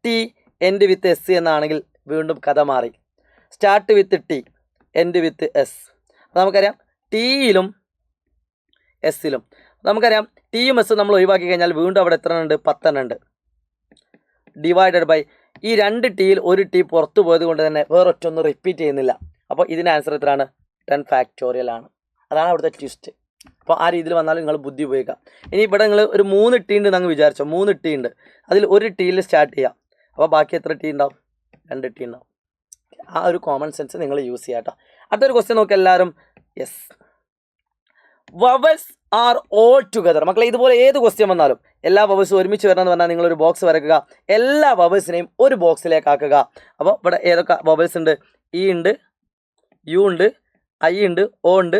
T end with S എന്നാണെങ്കിൽ വീണ്ടും കഥ മാറി. Start with T end with S. നമുക്കറിയാം ടിയിലും എസ്സിലും നമുക്കറിയാം ടിയും എസ്സും നമ്മൾ ഒഴിവാക്കി കഴിഞ്ഞാൽ വീണ്ടും അവിടെ എത്ര ഉണ്ട്? 10 എണ്ണം ഉണ്ട്. ഡിവൈഡഡ് ബൈ ഈ 2 ടിയിൽ ഒരു ടി പുറത്തു പോയത് കൊണ്ട് തന്നെ വേറൊറ്റൊന്നും റിപ്പീറ്റ് ചെയ്യുന്നില്ല. അപ്പോൾ ഇതിൻ്റെ ആൻസർ എത്രയാണ്? 10 ഫാക്ടോറിയൽ ആണ്. അതാണ് അവിടുത്തെ ട്വിസ്റ്റ്. അപ്പോൾ ആ രീതിയിൽ വന്നാലും നിങ്ങൾ ബുദ്ധി ഉപയോഗിക്കാം. ഇനി ഇവിടെ നിങ്ങൾ ഒരു 3 ടി ഉണ്ട് എന്നങ്ങ് വിചാരിച്ചോ. 3 ടി ഉണ്ട്, അതിൽ ഒരു ടിയിൽ സ്റ്റാർട്ട് ചെയ്യാം. അപ്പോൾ ബാക്കി എത്ര ടി ഉണ്ടാവും? 2 ടി ഉണ്ടാവും. ആ ഒരു കോമൺ സെൻസ് നിങ്ങൾ യൂസ് ചെയ്യാം കേട്ടോ. അടുത്തൊരു ക്വസ്റ്റ്യൻ നോക്കി എല്ലാവരും. Yes, vowels are all together. മക്കളെ, ഇതുപോലെ ഏത് ക്വസ്റ്റ്യൻ വന്നാലും എല്ലാ വവൽസും ഒരുമിച്ച് വരണമെന്ന് പറഞ്ഞാൽ നിങ്ങളൊരു ബോക്സ് വരക്കുക, എല്ലാ വവൽസിനെയും ഒരു ബോക്സിലേക്ക് ആക്കുക. അപ്പോൾ ഇവിടെ ഏതൊക്കെ വവൽസ് ഉണ്ട്? ഇ ഉണ്ട്, യു ഉണ്ട്, ഐ ഉണ്ട്, ഒ ഉണ്ട്,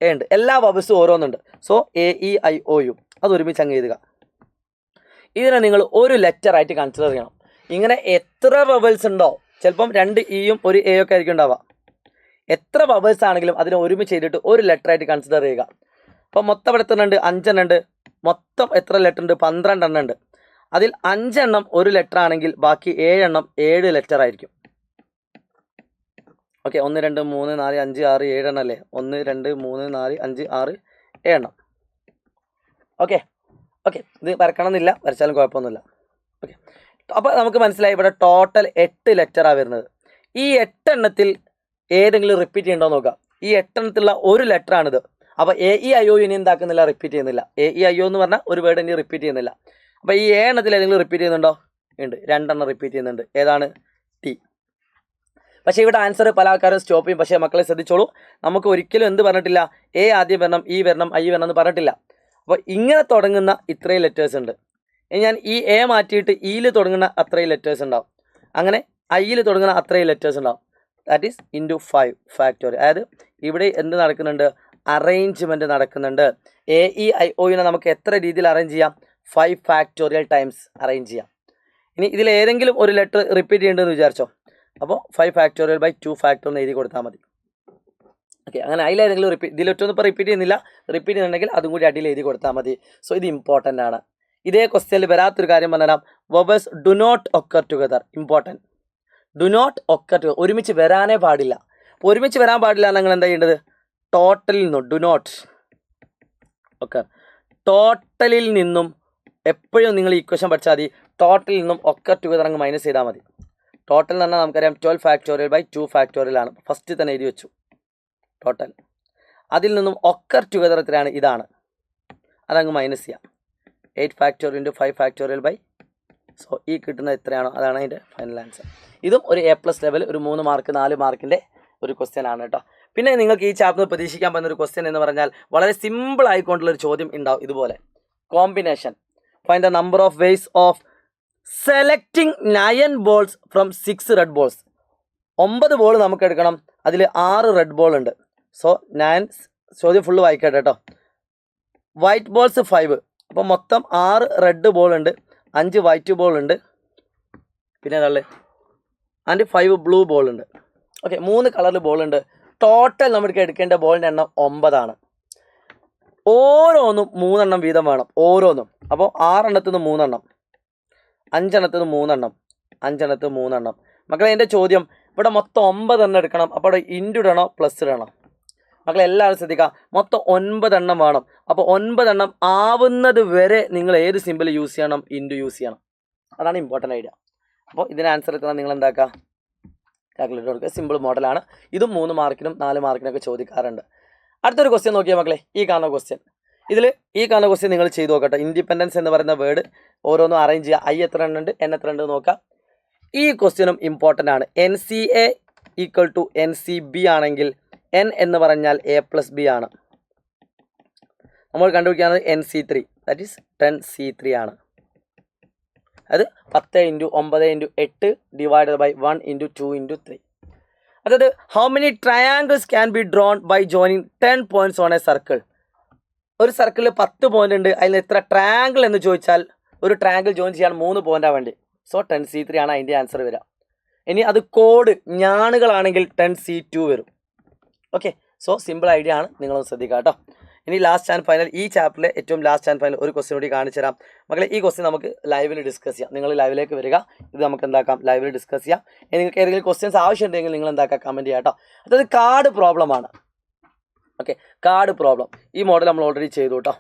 എ ഉണ്ട്. എല്ലാ വവൽസും ഓരോന്നുണ്ട്. So A E I O U അത് ഒരുമിച്ച് അങ്ങ് എഴുതുക. ഇതിനെ നിങ്ങൾ ഒരു ലെറ്റർ ആയിട്ട് കൺസിഡർ ചെയ്യണം. ഇങ്ങനെ എത്ര വവൽസ് ഉണ്ടോ, ചിലപ്പം 2 ഇയും ഒരു എ ഒക്കെ ആയിരിക്കും ഉണ്ടാവുക. എത്ര വവൽസ് ആണെങ്കിലും അതിനെ ഒരുമിച്ച് ചെയ്തിട്ട് ഒരു ലെറ്റർ ആയിട്ട് കൺസിഡർ ചെയ്യുക. അപ്പോൾ മൊത്തം ഇവിടെ എത്ര ഉണ്ട്? 5 എണ്ണം ഉണ്ട്. മൊത്തം എത്ര ലെറ്റർ ഉണ്ട്? 12 എണ്ണം ഉണ്ട്. അതിൽ 5 എണ്ണം ഒരു ലെറ്റർ ആണെങ്കിൽ ബാക്കി 7 എണ്ണം 7 ലെറ്റർ ആയിരിക്കും. ഓക്കെ, 1 2 3 4 5 6 7 എണ്ണം അല്ലേ? 1 2 3 4 5 6 7 എണ്ണം. ഓക്കെ, ഇത് വരക്കണം എന്നില്ല, വരച്ചാലും കുഴപ്പമൊന്നുമില്ല. ഓക്കെ, അപ്പോൾ നമുക്ക് മനസ്സിലായി ഇവിടെ ടോട്ടൽ 8 ലെറ്ററാണ് വരുന്നത്. ഈ 8 എണ്ണത്തിൽ ഏതെങ്കിലും റിപ്പീറ്റ് ചെയ്യണ്ടോ നോക്കാം. ഈ 8 എണ്ണത്തിലുള്ള ഒരു ലെറ്ററാണിത്. അപ്പോൾ എ ഇ ഐ ഒ ഇനി എന്താക്കുന്നില്ല? റിപ്പീറ്റ് ചെയ്യുന്നില്ല. എ ഇ ഐ ഒ എന്ന് പറഞ്ഞാൽ ഒരു വേർഡ് ഇനി റിപ്പീറ്റ് ചെയ്യുന്നില്ല. അപ്പോൾ ഈ 7 എണ്ണത്തിൽ ഏതെങ്കിലും റിപ്പീറ്റ് ചെയ്യുന്നുണ്ടോ? ഉണ്ട്, 2 എണ്ണം റിപ്പീറ്റ് ചെയ്യുന്നുണ്ട്. ഏതാണ്? ടി. പക്ഷേ ഇവിടെ ആൻസർ പല ആൾക്കാരും സ്റ്റോപ്പ് ചെയ്യും. പക്ഷേ മക്കളെ ശ്രദ്ധിച്ചോളൂ, നമുക്ക് ഒരിക്കലും എന്ത് പറഞ്ഞിട്ടില്ല? എ ആദ്യം വരണം, ഇ വരണം, ഐ വരണം എന്ന് പറഞ്ഞിട്ടില്ല. അപ്പോൾ ഇങ്ങനെ തുടങ്ങുന്ന ഇത്രയും ലെറ്റേഴ്സ് ഉണ്ട്. ഞാൻ ഈ എ മാറ്റിയിട്ട് ഇയിൽ തുടങ്ങുന്ന അത്രയും ലെറ്റേഴ്സ് ഉണ്ടാവും. അങ്ങനെ ഐയിൽ തുടങ്ങുന്ന അത്രയും ലെറ്റേഴ്സ് ഉണ്ടാവും. That is into 5 factorial. അതായത് ഇവിടെ എന്ത് നടക്കുന്നുണ്ട്? അറേഞ്ച്മെൻറ്റ് നടക്കുന്നുണ്ട്. എ ഇ ഐ ഒയിനെ നമുക്ക് എത്ര രീതിയിൽ അറേഞ്ച് ചെയ്യാം? 5 ഫാക്ടോറിയൽ ടൈംസ് അറേഞ്ച് ചെയ്യാം. ഇനി ഇതിൽ ഏതെങ്കിലും ഒരു ലെറ്റർ റിപ്പീറ്റ് ചെയ്യേണ്ടതെന്ന് വിചാരിച്ചോ. അപ്പോൾ 5 ഫാക്ടോറിയൽ ബൈ 2 ഫാക്ടോറിയൽ എഴുതി കൊടുത്താൽ മതി. ഓക്കെ, അങ്ങനെ അതിലേതെങ്കിലും ഇതിലൊറ്റൊന്നും ഇപ്പോൾ റിപ്പീറ്റ് ചെയ്യുന്നില്ല. റിപ്പീറ്റ് ചെയ്യുന്നുണ്ടെങ്കിൽ അതും കൂടി അടിയിൽ എഴുതി കൊടുത്താൽ മതി. സോ ഇത് ഇമ്പോർട്ടൻ്റ് ആണ്. ഇതേ ക്വസ്റ്റ്യനിൽ വരാത്തൊരു കാര്യം പറഞ്ഞുതരാം. Vowels do not occur together. Important. Do not occur together, ഒരുമിച്ച് വരാനേ പാടില്ല. ഒരുമിച്ച് വരാൻ പാടില്ല. നിങ്ങൾ എന്താ ചെയ്യേണ്ടത്? ടോട്ടലിൽ നിന്നും ഡു നോട്ട്. ഓക്കെ, ടോട്ടലിൽ നിന്നും എപ്പോഴും നിങ്ങൾ ഇക്വേഷൻ പഠിച്ചാൽ മതി. ടോട്ടലിൽ നിന്നും ഒക്കെ ടുഗദർ അങ്ങ് മൈനസ് ചെയ്താൽ മതി. ടോട്ടൽ എന്ന് പറഞ്ഞാൽ നമുക്കറിയാം 12 ഫാക്ടോറിയൽ ബൈ 2 ഫാക്ടോറിയൽ ആണ്. ഫസ്റ്റ് തന്നെ എഴുതി വെച്ചു ടോട്ടൽ. അതിൽ നിന്നും ഒക്കർ ടുഗദർ എത്രയാണ്? ഇതാണ്. അതങ്ങ് മൈനസ് ചെയ്യാം. 8 factorial into 5 factorial by, so ഈ കിട്ടുന്നത് എത്രയാണോ അതാണ് അതിൻ്റെ ഫൈനൽ ആൻസർ. ഇതും ഒരു A+ ലെവൽ, ഒരു 3 മാർക്ക് 4 മാർക്കിൻ്റെ ഒരു ക്വസ്റ്റ്യൻ ആണ് കേട്ടോ. പിന്നെ നിങ്ങൾക്ക് ഈ ചാപ്റ്ററിൽ പ്രതീക്ഷിക്കാൻ പറ്റുന്ന ഒരു ക്വസ്റ്റ്യൻ എന്ന് പറഞ്ഞാൽ വളരെ സിമ്പിൾ ആയിക്കൊണ്ടുള്ളൊരു ചോദ്യം ഉണ്ടാവും ഇതുപോലെ. Combination, find the number of ways of selecting 9 balls from 6 red balls. 9 ball നമുക്ക് എടുക്കണം, അതിൽ 6 റെഡ് ബോൾ ഉണ്ട്. സോ 9, ചോദ്യം ഫുള്ള് വായിക്കട്ടെ കേട്ടോ. വൈറ്റ് ബോൾസ് 5, അപ്പോൾ മൊത്തം 6 റെഡ് ബോൾ ഉണ്ട്, 5 വൈറ്റ് ബോൾ ഉണ്ട്, പിന്നെ ഏതാ ആൻഡ് 5 ബ്ലൂ ബോൾ ഉണ്ട്. ഓക്കെ, 3 കളറിൽ ബോൾ ഉണ്ട്. ടോട്ടൽ നമുക്ക് എടുക്കേണ്ട ബോളിൻ്റെ എണ്ണം 9 ആണ്. ഓരോന്നും 3 എണ്ണം വീതം വേണം, ഓരോന്നും. അപ്പോൾ 6 എണ്ണത്തിൽ നിന്ന് 3 എണ്ണം, 5 എണ്ണത്തിൽ നിന്ന് 3 എണ്ണം, 5 എണ്ണത്തിൽ 3 എണ്ണം. മക്കളെ എൻ്റെ ചോദ്യം ഇവിടെ മൊത്തം 9 എണ്ണം എടുക്കണം. അപ്പോൾ അവിടെ ഇൻറ്റു ഇടണോ പ്ലസ് ഇടണോ? മക്കളെ എല്ലാവരും ശ്രദ്ധിക്കുക, മൊത്തം 9 എണ്ണം വേണം. അപ്പോൾ 9 എണ്ണം ആവുന്നത് വരെ നിങ്ങൾ ഏത് സിമ്പിൾ യൂസ് ചെയ്യണം? ഇൻറ്റു യൂസ് ചെയ്യണം. അതാണ് ഇമ്പോർട്ടൻ്റ് ഐഡിയ. അപ്പോൾ ഇതിന് ആൻസർ എത്തണം നിങ്ങൾ എന്താക്കുക? കാൽക്കുലേറ്റർ കൊടുക്കുക. സിമ്പിൾ മോഡലാണ്. ഇതും 3 മാർക്കിനും 4 മാർക്കിനൊക്കെ ചോദിക്കാറുണ്ട്. അടുത്തൊരു ക്വസ്റ്റ്യൻ നോക്കിയാൽ മക്കളെ, ഈ കാണുന്ന ക്വസ്റ്റ്യൻ. ഇതിൽ ഈ കാണുന്ന ക്വസ്റ്റ്യൻ നിങ്ങൾ ചെയ്ത് നോക്കട്ടെ. ഇൻഡിപെൻഡൻസ് എന്ന് പറയുന്ന വേർഡ് ഓരോന്നും അറേഞ്ച് ചെയ്യുക. ഐ എത്ര എണ്ണം ഉണ്ട്, എൻ എത്ര ഉണ്ട് നോക്കാം. ഈ ക്വസ്റ്റ്യനും ഇമ്പോർട്ടൻ്റ് ആണ്. NCA ഈക്വൽ ടു NCB ആണെങ്കിൽ N എന്ന് പറഞ്ഞാൽ A+B ആണ്. നമ്മൾ കണ്ടുപിടിക്കുന്നത് NC3, ദാറ്റ് ഈസ് 10C3 ആണ്. അത് 10 × 9 × 8 ഡിവൈഡഡ് ബൈ 1 × 2 × 3. അതായത് how many triangles can be drawn by joining 10 points on a circle. ഒരു സർക്കിളിൽ 10 പോയിന്റ് ഉണ്ട്, അതിൽ എത്ര ട്രയാങ്കിൾ എന്ന് ചോദിച്ചാൽ ഒരു ട്രയാങ്കിൾ ജോയിൻ ചെയ്യാൻ 3 പോയിന്റാണ് വേണ്ടി. സോ 10C3 ആണ് അതിൻ്റെ ആൻസർ വരിക. ഇനി അത് കോഡ് ഞാണുകളാണെങ്കിൽ 10C2 വരും. ഓക്കെ, സോ സിമ്പിൾ ഐഡിയ ആണ്, നിങ്ങളൊന്ന് ശ്രദ്ധിക്കുക കേട്ടോ. ഇനി ലാസ്റ്റ് ആൻഡ് ഫൈനൽ, ഈ ചാപ്റ്ററിലെ ഏറ്റവും ലാസ്റ്റ് ആൻഡ് ഫൈനൽ ഒരു ക്വസ്റ്റ്യൻ കൂടി കാണിച്ചു തരാം മക്കളെ. ഈ ക്വസ്റ്റ്യൻ നമുക്ക് ലൈവിൽ ഡിസ്കസ് ചെയ്യാം. നിങ്ങൾ ലൈവിലേക്ക് വരിക, ഇത് നമുക്ക് എന്താക്കാം ലൈവിൽ ഡിസ്കസ് ചെയ്യാം. നിങ്ങൾക്ക് ഏതെങ്കിലും ക്വസ്റ്റ്യൻസ് ആവശ്യമുണ്ടെങ്കിൽ നിങ്ങൾ എന്താക്കാം കമൻറ്റ് ചെയ്യാം കേട്ടോ. അതായത് കാർഡ് പ്രോബ്ലമാണ്. ഓക്കെ, കാർഡ് പ്രോബ്ലം ഈ മോഡൽ നമ്മൾ ഓൾറെഡി ചെയ്തു കേട്ടോ.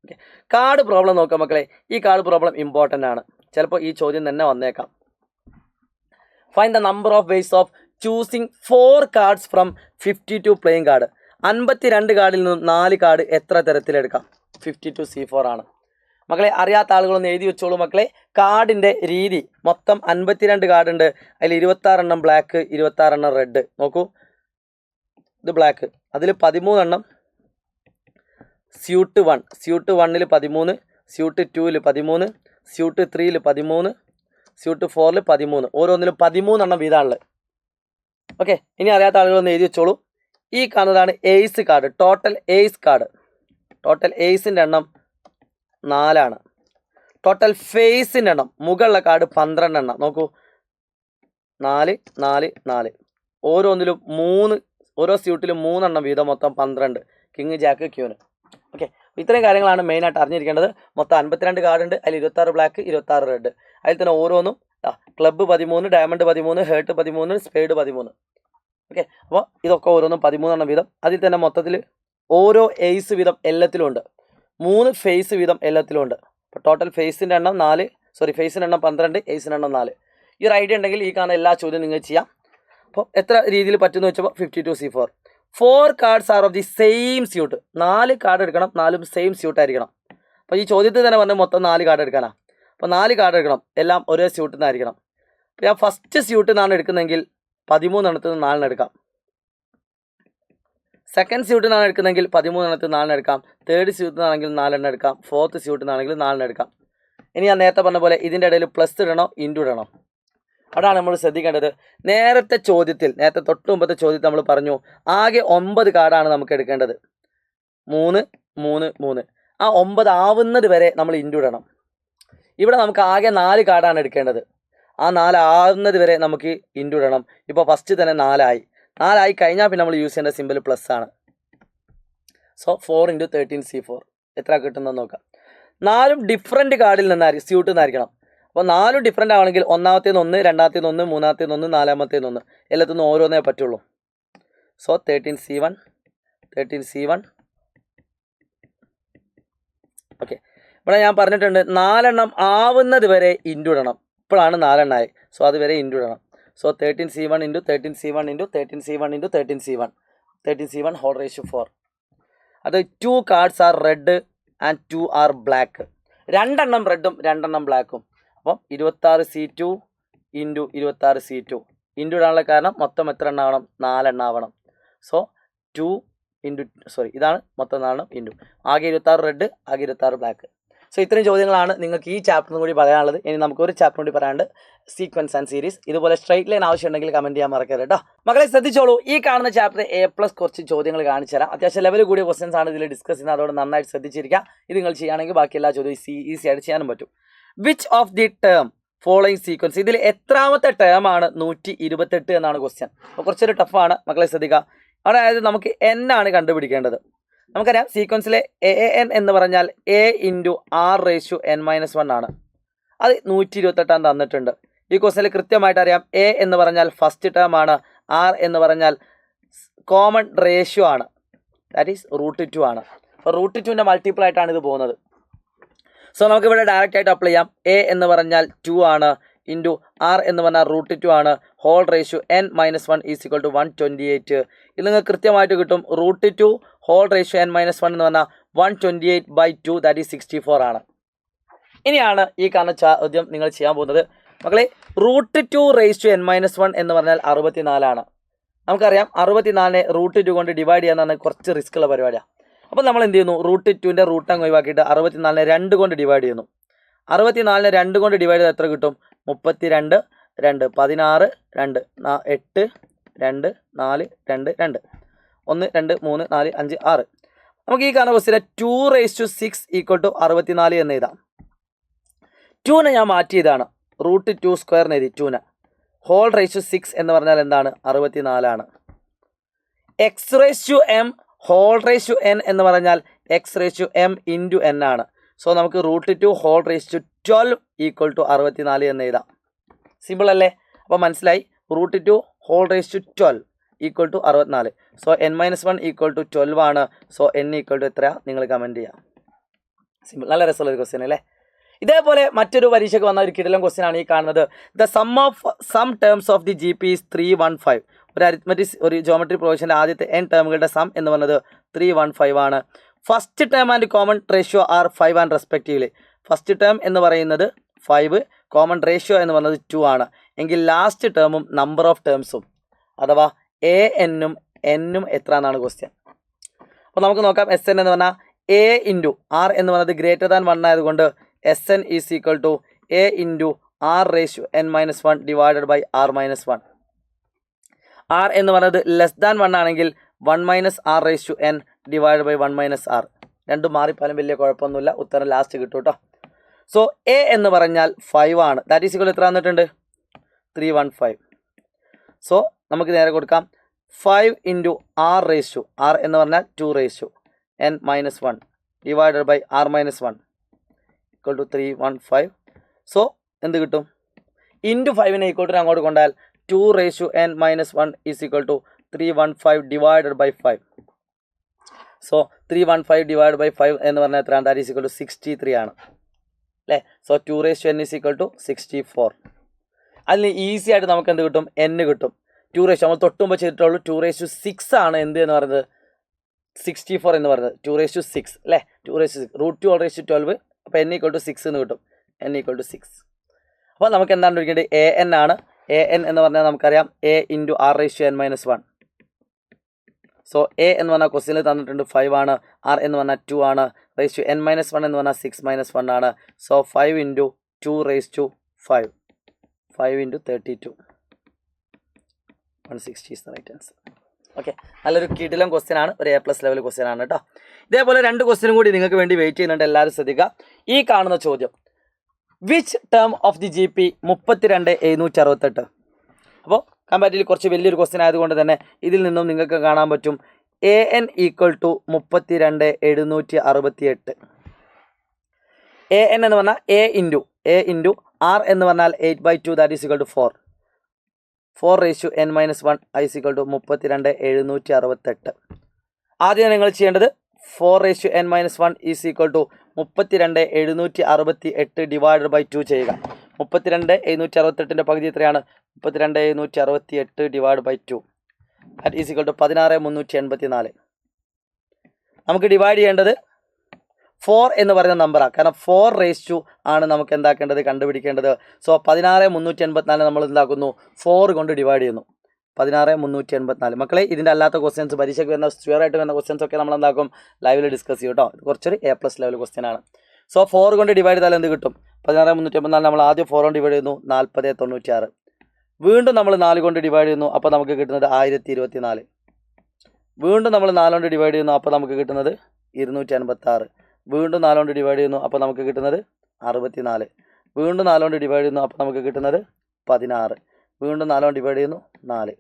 ഓക്കെ, കാർഡ് പ്രോബ്ലം നോക്കാം മക്കളെ. ഈ കാർഡ് പ്രോബ്ലം ഇമ്പോർട്ടൻ്റ് ആണ്, ചിലപ്പോൾ ഈ ചോദ്യം തന്നെ വന്നേക്കാം. Find the number of ways of choosing 4 cards from 52 playing card. 52 കാർഡിൽ നിന്നും 4 കാർഡ് എത്ര തരത്തിലെടുക്കാം? 52C4 ആണ് മക്കളെ. അറിയാത്ത ആളുകളൊന്ന് എഴുതി വെച്ചോളൂ മക്കളെ. കാർഡിൻ്റെ രീതി മൊത്തം 52 കാർഡ് ഉണ്ട്, അതിൽ 26 എണ്ണം ബ്ലാക്ക്, 26 എണ്ണം റെഡ്. നോക്കൂ, ഇത് ബ്ലാക്ക്, അതിൽ 13 എണ്ണം സ്യൂട്ട് 1, സ്യൂട്ട് 1ൽ 13, സ്യൂട്ട് 2ൽ 13, സ്യൂട്ട് 3ൽ 13, സ്യൂട്ട് 4ൽ 13. ഓരോന്നിലും 13 എണ്ണം വീതമുള്ളത്. ഓക്കെ, ഇനി അറിയാത്ത ആളുകളൊന്ന് എഴുതി വെച്ചോളൂ. ഈ കാണുന്നതാണ് ace card, total ace card. Total എയ്സിൻ്റെ എണ്ണം 4 ആണ്. ടോട്ടൽ ഫേസിൻ്റെ എണ്ണം മുകളിലെ കാർഡ് 12 എണ്ണം. നോക്കൂ, 4 4 4. ഓരോന്നിലും 3, ഓരോ സ്യൂട്ടിലും 3 എണ്ണം വീതം, മൊത്തം 12. King Jack ക്യൂന്. ഓക്കെ, ഇത്രയും കാര്യങ്ങളാണ് മെയിനായിട്ട് അറിഞ്ഞിരിക്കേണ്ടത്. മൊത്തം 52 കാർഡ് ഉണ്ട്, അതിൽ 26 ബ്ലാക്ക്, 26 റെഡ്. അതിൽ തന്നെ ഓരോന്നും club 13, diamond 13, heart 13, spade 13. Okay, അപ്പോൾ ഇതൊക്കെ ഓരോന്നും 13 എണ്ണം വീതം. അതിൽ തന്നെ മൊത്തത്തിൽ ഓരോ എയ്സ് വീതം എല്ലാത്തിലും ഉണ്ട്, 3 ഫേസ് വീതം എല്ലാത്തിലും ഉണ്ട്. അപ്പോൾ ടോട്ടൽ ഫേസിൻ്റെ എണ്ണം 4, ഫേസിൻ്റെ എണ്ണം 12, എയ്സിൻ്റെ എണ്ണം 4. ഈ ഒരു ഐഡിയ ഉണ്ടെങ്കിൽ ഈ കാണുന്ന എല്ലാ ചോദ്യവും നിങ്ങൾ ചെയ്യാം. അപ്പോൾ എത്ര രീതിയിൽ പറ്റുമെന്ന് വെച്ചപ്പോൾ 52C4. 4 cards are of the same suit. 4 card എടുക്കണം, 4ഉം സെയിം സ്യൂട്ട് ആയിരിക്കണം. അപ്പോൾ ഈ ചോദ്യത്തിൽ തന്നെ പറഞ്ഞാൽ മൊത്തം 4 കാർഡ് എടുക്കാനാണ്. അപ്പോൾ 4 കാർഡ് എടുക്കണം, എല്ലാം ഒരേ സ്യൂട്ടിൽ നിന്നായിരിക്കണം. അപ്പോൾ ഞാൻ ഫസ്റ്റ് സ്യൂട്ടിൽ നിന്നാണ് എടുക്കുന്നതെങ്കിൽ 13 എണ്ണത്തിൽ നിന്ന് 4 എടുക്കാം. സെക്കൻഡ് സ്യൂട്ടിൽ നിന്നാണ് എടുക്കുന്നതെങ്കിൽ 13 എണ്ണത്തിൽ 4 എടുക്കാം. തേർഡ് സ്യൂട്ടിൽ നിന്നാണെങ്കിൽ 4 എണ്ണം എടുക്കാം. ഫോർത്ത് സ്യൂട്ടിൽ നിന്നാണെങ്കിൽ 4 എടുക്കാം. ഇനി ഞാൻ നേരത്തെ പറഞ്ഞ പോലെ ഇതിൻ്റെ ഇടയിൽ പ്ലസ് ഇടണോ ഇൻറ്റു ഇടണോ, അതാണ് നമ്മൾ ശ്രദ്ധിക്കേണ്ടത്. നേരത്തെ തൊട്ട് മുമ്പത്തെ ചോദ്യത്തിൽ നമ്മൾ പറഞ്ഞു ആകെ 9 കാർഡാണ് നമുക്ക് എടുക്കേണ്ടത്. 3 3 3. ആ 9 ആവുന്നത് വരെ നമ്മൾ ഇൻറ്റു ഇടണം. ഇവിടെ നമുക്ക് ആകെ 4 കാർഡാണ് എടുക്കേണ്ടത്. ആ 4 ആവുന്നത് വരെ നമുക്ക് ഇൻറ്റു ഇടണം. ഇപ്പോൾ ഫസ്റ്റ് തന്നെ 4 ആയി കഴിഞ്ഞാൽ പിന്നെ നമ്മൾ യൂസ് ചെയ്യേണ്ട സിമ്പിൾ പ്ലസ് ആണ്. സോ 4 × 13C4 എത്ര കിട്ടുന്നത് നോക്കാം. 4ഉം ഡിഫറെൻറ്റ് കാർഡിൽ നിന്നായിരിക്കും, സ്യൂട്ടിൽ നിന്നായിരിക്കണം. അപ്പോൾ 4 ഡിഫറെൻ്റ് ആണെങ്കിൽ ഒന്നാമത്തേന്ന് 1, രണ്ടാമത്തേന്ന് 1, മൂന്നാമത്തേന്ന് 1, നാലാമത്തേന്ന് 1, എല്ലാത്തിനും ഓരോന്നേ പറ്റുള്ളൂ. So 13C1 okay. ഇവിടെ ഞാൻ പറഞ്ഞിട്ടുണ്ട് 4 എണ്ണം ആവുന്നത് വരെ ഇൻറ്റു ഇടണം. ഇപ്പോഴാണ് 4 എണ്ണമായി. സോ അതുവരെ ഇൻറ്റു ഇടണം. So 13C1 into 13C1 into 13C1 into 13C1 whole ratio 4. അത് 2 cards are red and 2 are black. 2 എണ്ണം റെഡും 2 എണ്ണം ബ്ലാക്കും. അപ്പം 26C2 ഇൻറ്റു 26C2 ഇൻറ്റു ഇടാനുള്ള കാരണം മൊത്തം എത്ര എണ്ണം ആവണം? 4 എണ്ണം ആവണം. സോ 2 ഇൻറ്റു ഇതാണ് മൊത്തം 4 ഇൻറ്റു ആകെ 26 റെഡ്, ആകെ 26 ബ്ലാക്ക്. സോ ഇത്രയും ചോദ്യങ്ങളാണ് നിങ്ങൾക്ക് ഈ ചാപ്റ്ററിന് കൂടി പറയാനുള്ളത്. ഇനി നമുക്ക് ഒരു ചാപ്റ്റർ കൂടി പറയാനുണ്ട്, സീക്വൻസ് ആൻഡ് സീരീസ്. ഇതുപോലെ സ്ട്രൈറ്റ് ലൈൻ ആവശ്യമുണ്ടെങ്കിൽ കമൻറ്റ് ചെയ്യാൻ മറക്കരുത് കേട്ടോ. മക്കളെ ശ്രദ്ധിച്ചോളൂ, ഈ കാണുന്ന ചാപ്റ്റർ A+ കുറച്ച് ചോദ്യങ്ങൾ കാണിച്ചു തരാം. അത്യാവശ്യം ലെവൽ കൂടിയ ക്വസ്റ്റ്യൻസ് ആണ് ഇതിൽ ഡിസ്കസ് ചെയ്യുന്നത്. അതോടെ നന്നായിട്ട് ശ്രദ്ധിച്ചിരിക്കുക. ഇത് നിങ്ങൾ ചെയ്യുകയാണെങ്കിൽ ബാക്കി എല്ലാ ചോദ്യവും ഈസി ആയിട്ട് ചെയ്യാനും പറ്റും. Which of the term following sequence, ഇതിൽ എത്രാമത്തെ ടേം ആണ് 128 എന്നാണ് ക്വസ്റ്റ്യൻ. അപ്പോൾ കുറച്ചൊരു ടഫാണ്, മക്കളെ ശ്രദ്ധിക്കുക. അതായത് നമുക്ക് n ആണ് കണ്ടുപിടിക്കേണ്ടത്. നമുക്കറിയാം സീക്വൻസിലെ AN എന്ന് പറഞ്ഞാൽ A ഇൻറ്റു R⁻n-1 ആണ്. അത് 128 തന്നിട്ടുണ്ട്. ഈ ക്വസ്റ്റനിൽ കൃത്യമായിട്ട് അറിയാം A എന്ന് പറഞ്ഞാൽ ഫസ്റ്റ് ടേം ആണ്, R എന്ന് പറഞ്ഞാൽ കോമൺ റേഷ്യോ ആണ്, ദാറ്റ് ഈസ് √2 ആണ്. അപ്പോൾ √2ൻ്റെ മൾട്ടിപ്പിൾ ആയിട്ടാണ് ഇത് പോകുന്നത്. സോ നമുക്കിവിടെ ഡയറക്റ്റ് ആയിട്ട് അപ്ലൈ ചെയ്യാം. A എന്ന് പറഞ്ഞാൽ 2 ആണ് ഇൻറ്റു R എന്ന് പറഞ്ഞാൽ √2 ആണ്, whole ratio n-1 is equal to 128. ഇത് നിങ്ങൾക്ക് കൃത്യമായിട്ട് കിട്ടും. √2 ഹോൾ റേഷ്യോ n-1 എന്ന് പറഞ്ഞാൽ 128/2 ദാറ്റ് ഈസ് 64 ആണ്. ഇനിയാണ് ഈ കാണുന്ന ചോദ്യം നിങ്ങൾ ചെയ്യാൻ പോകുന്നത്. മക്കളെ √2n-1 എന്ന് പറഞ്ഞാൽ 64 ആണ്. നമുക്കറിയാം 64നെ √2 കൊണ്ട് ഡിവൈഡ് ചെയ്യാന്നാണ് കുറച്ച് റിസ്ക് ഉള്ള പരിപാടിയാണ്. അപ്പോൾ നമ്മൾ എന്ത് ചെയ്യുന്നു? √2ൻ്റെ റൂട്ട് അങ്ങ് ഒഴിവാക്കിയിട്ട് 64നെ 2 കൊണ്ട് ഡിവൈഡ് ചെയ്യുന്നു. 64നെ 2 കൊണ്ട് ഡിവൈഡ് ചെയ്താൽ എത്ര കിട്ടും? 32 2 16 2 8 2 4 2 2 1 2 3 4 5 6. നമുക്ക് ഈ കാണുന്ന ക്വസ്റ്റ്യൻ 2⁻6 ഈക്വൽ ടു 64 എന്ന് എഴുതാം. 2നെ ഞാൻ മാറ്റിയതാണ്, √2² എഴുതി 2നെ. ഹോൾ റേഷ്യോ 6 എന്ന് പറഞ്ഞാൽ എന്താണ്? 64 ആണ്. x⁻m ഹോൾ റേഷ്യോ n എന്ന് പറഞ്ഞാൽ x⁻m ഇൻറ്റു n ആണ്. സോ നമുക്ക് √2 ഹോൾ റേഷ്യോ 12 ഈക്വൽ ടു 64 എന്ന് എഴുതാം. സിമ്പിൾ അല്ലേ? അപ്പോൾ മനസ്സിലായി. √2 whole ratio 12 equal to 64. So n-1 equal to 12 ആണ്. സോ n ഈക്വൽ ടു എത്രയാണ്? നിങ്ങൾ കമൻറ്റ് ചെയ്യാം. സിമ്പിൾ, നല്ല രസമുള്ള ഒരു ക്വസ്റ്റ്യൻ അല്ലേ? ഇതേപോലെ മറ്റൊരു പരീക്ഷയ്ക്ക് വന്ന ഒരു കിടിലൻ ക്വസ്റ്റ്യൻ ആണ് ഈ കാണുന്നത്. The sum terms of the GP is 315. ഒരു ജോമെട്രി പ്രൊവിഷൻ്റെ ആദ്യത്തെ n ടേമുകളുടെ സം എന്ന് പറയുന്നത് 315 ആണ്. First term and common ratio are 5 and respectively. First term എന്ന് പറയുന്നത് 5, കോമൺ റേഷ്യോ എന്ന് പറയുന്നത് 2 ആണ്. എങ്കിൽ ലാസ്റ്റ് ടേമും നമ്പർ ഓഫ് ടേംസും അഥവാ AN-ഉം N-ഉം എത്ര എന്നാണ് ക്വസ്റ്റ്യൻ. അപ്പോൾ നമുക്ക് നോക്കാം. SN എന്ന് പറഞ്ഞാൽ A ഇൻറ്റു R എന്ന് പറയുന്നത് ഗ്രേറ്റർ ദാൻ 1 ആയതുകൊണ്ട് SN is equal to A into R⁻n-1 divided by R-1. R എന്ന് പറയുന്നത് ലെസ് ദാൻ 1 ആണെങ്കിൽ 1 - R⁻n ഡിവൈഡ് ബൈ 1 - R. രണ്ടും മാറിപ്പോലും വലിയ കുഴപ്പമൊന്നുമില്ല, ഉത്തരം ലാസ്റ്റ് കിട്ടും കേട്ടോ. സോ A എന്ന് പറഞ്ഞാൽ 5 ആണ്, ദാറ്റ് ഈസ് ഈക്വൽ എത്ര വന്നിട്ടുണ്ട്? 315. സോ നമുക്ക് നേരെ കൊടുക്കാം 5 ഇൻറ്റു R⁻, R എന്ന് പറഞ്ഞാൽ 2⁻n-1 divided by R-1 equal to 315. So എന്ത് കിട്ടും? ഇൻറ്റു 5നെ ഈക്വൽ ടു അങ്ങോട്ട് കൊണ്ടാൽ 2⁻n-1 is equal to 315 divided by 5. So 315 divide by 5 എന്ന് പറഞ്ഞാൽ എത്രയാണ്? ദാറ്റ് ഈസ് ഈക്വൽ ടു 63 ആണ് അല്ലേ? So 2⁻n is equal to 64. അതിന് ഈസി ആയിട്ട് നമുക്ക് എന്ത് കിട്ടും? n കിട്ടും. 2 നമ്മൾ തൊട്ടുമ്പോൾ ചെയ്തിട്ടുള്ളൂ. 2�6 ആണ് എന്ത് എന്ന് പറയുന്നത്? 64 എന്ന് പറയുന്നത് 2�6 അല്ലേ? 2�6 √2 ഹോൾ റേഷ്യോ 12. അപ്പോൾ n ഈക്വൽ ടു 6 എന്ന് കിട്ടും. n equal to 6. അപ്പോൾ നമുക്ക് എന്താണ് വിളിക്കേണ്ടത്? AN ആണ്. AN എന്ന് പറഞ്ഞാൽ നമുക്കറിയാം A into R⁻n-1. So A എന്ന് പറഞ്ഞാൽ ക്വസ്റ്റ്യനിൽ തന്നിട്ടുണ്ട് 5 ആണ്, R എന്ന് പറഞ്ഞാൽ 2 ആണ്, റേഷ്യോ n-1 എന്ന് പറഞ്ഞാൽ 6 - 1 ആണ്. So 5 into 2⁵5 5 into 32 160 is the right answer. Okay, നല്ലൊരു കിടിലം ക്വസ്റ്റ്യൻ ആണ്, ഒരു A+ ലെവൽ ക്വസ്റ്റ്യൻ ആണ് കേട്ടോ. ഇതേപോലെ 2 ക്വസ്റ്റ്യനും കൂടി നിങ്ങൾക്ക് വേണ്ടി വെയിറ്റ് ചെയ്യുന്നുണ്ട്, എല്ലാവരും ശ്രദ്ധിക്കുക. ഈ കാണുന്ന ചോദ്യം, which term of the GP 32,768. അപ്പോൾ കമ്പാരിറ്റീവ്ലി കുറച്ച് വലിയൊരു ക്വസ്റ്റ്യൻ ആയതുകൊണ്ട് തന്നെ ഇതിൽ നിന്നും നിങ്ങൾക്ക് കാണാൻ പറ്റും AN ഈക്വൽ ടു 32,768. AN എന്ന് പറഞ്ഞാൽ A ഇൻറ്റു R എന്ന് പറഞ്ഞാൽ 8/2 that is equal to 4. 4/n-1 is equal to 32,768. ആദ്യം നിങ്ങൾ ചെയ്യേണ്ടത് 4/n-1 is equal to 32,768 divided by 2 ചെയ്യുക. 32,768ൻ്റെ പകുതി എത്രയാണ്? 32,768 divided by 2 that is equal to 16,384. നമുക്ക് ഡിവൈഡ് ചെയ്യേണ്ടത് 4 എന്ന് പറയുന്ന നമ്പറാണ്. കാരണം 4 ആണ് നമുക്ക് എന്താക്കേണ്ടത്, കണ്ടുപിടിക്കേണ്ടത്. സോ 16,384 നമ്മൾ എന്താക്കുന്നു, 4 കൊണ്ട് ഡിവൈഡ് ചെയ്യുന്നു. 16,384. മക്കളെ, ഇതിൻ്റെ അല്ലാത്ത ക്വസ്റ്റ്യൻസ് പരീക്ഷയ്ക്ക് വരുന്ന സ്ക്വയർ ആയിട്ട് വരുന്ന ക്വസ്റ്റ്യൻസ് ഒക്കെ നമ്മൾ എന്താക്കും, ലൈവിൽ ഡിസ്കസ് ചെയ്യും കേട്ടോ. കുറച്ചൊരു A+ ലെവൽ ക്വസ്റ്റ്യൻ ആണ്. സോ 4 കൊണ്ട് ഡിവൈഡ് ചെയ്താൽ എന്ത് കിട്ടും? 16,384 നമ്മൾ ആദ്യം 4 കൊണ്ട് ഡിവൈഡ് ചെയ്യുന്നു, 40,96. വീണ്ടും നമ്മൾ 4 കൊണ്ട് ഡിവൈഡ് ചെയ്യുന്നു, അപ്പോൾ നമുക്ക് കിട്ടുന്നത് 1024. വീണ്ടും നമ്മൾ 4 കൊണ്ട് ഡിവൈഡ് ചെയ്യുന്നു, അപ്പോൾ നമുക്ക് കിട്ടുന്നത് 256. വീണ്ടും 4 കൊണ്ട് ഡിവൈഡ് ചെയ്യുന്നു, അപ്പോൾ നമുക്ക് കിട്ടുന്നത് 64. വീണ്ടും 4 കൊണ്ട് ഡിവൈഡ് ചെയ്യുന്നു, അപ്പോൾ നമുക്ക് കിട്ടുന്നത് 16. വീണ്ടും 4 കൊണ്ട് ഡിവൈഡ് ചെയ്യുന്നു, 4.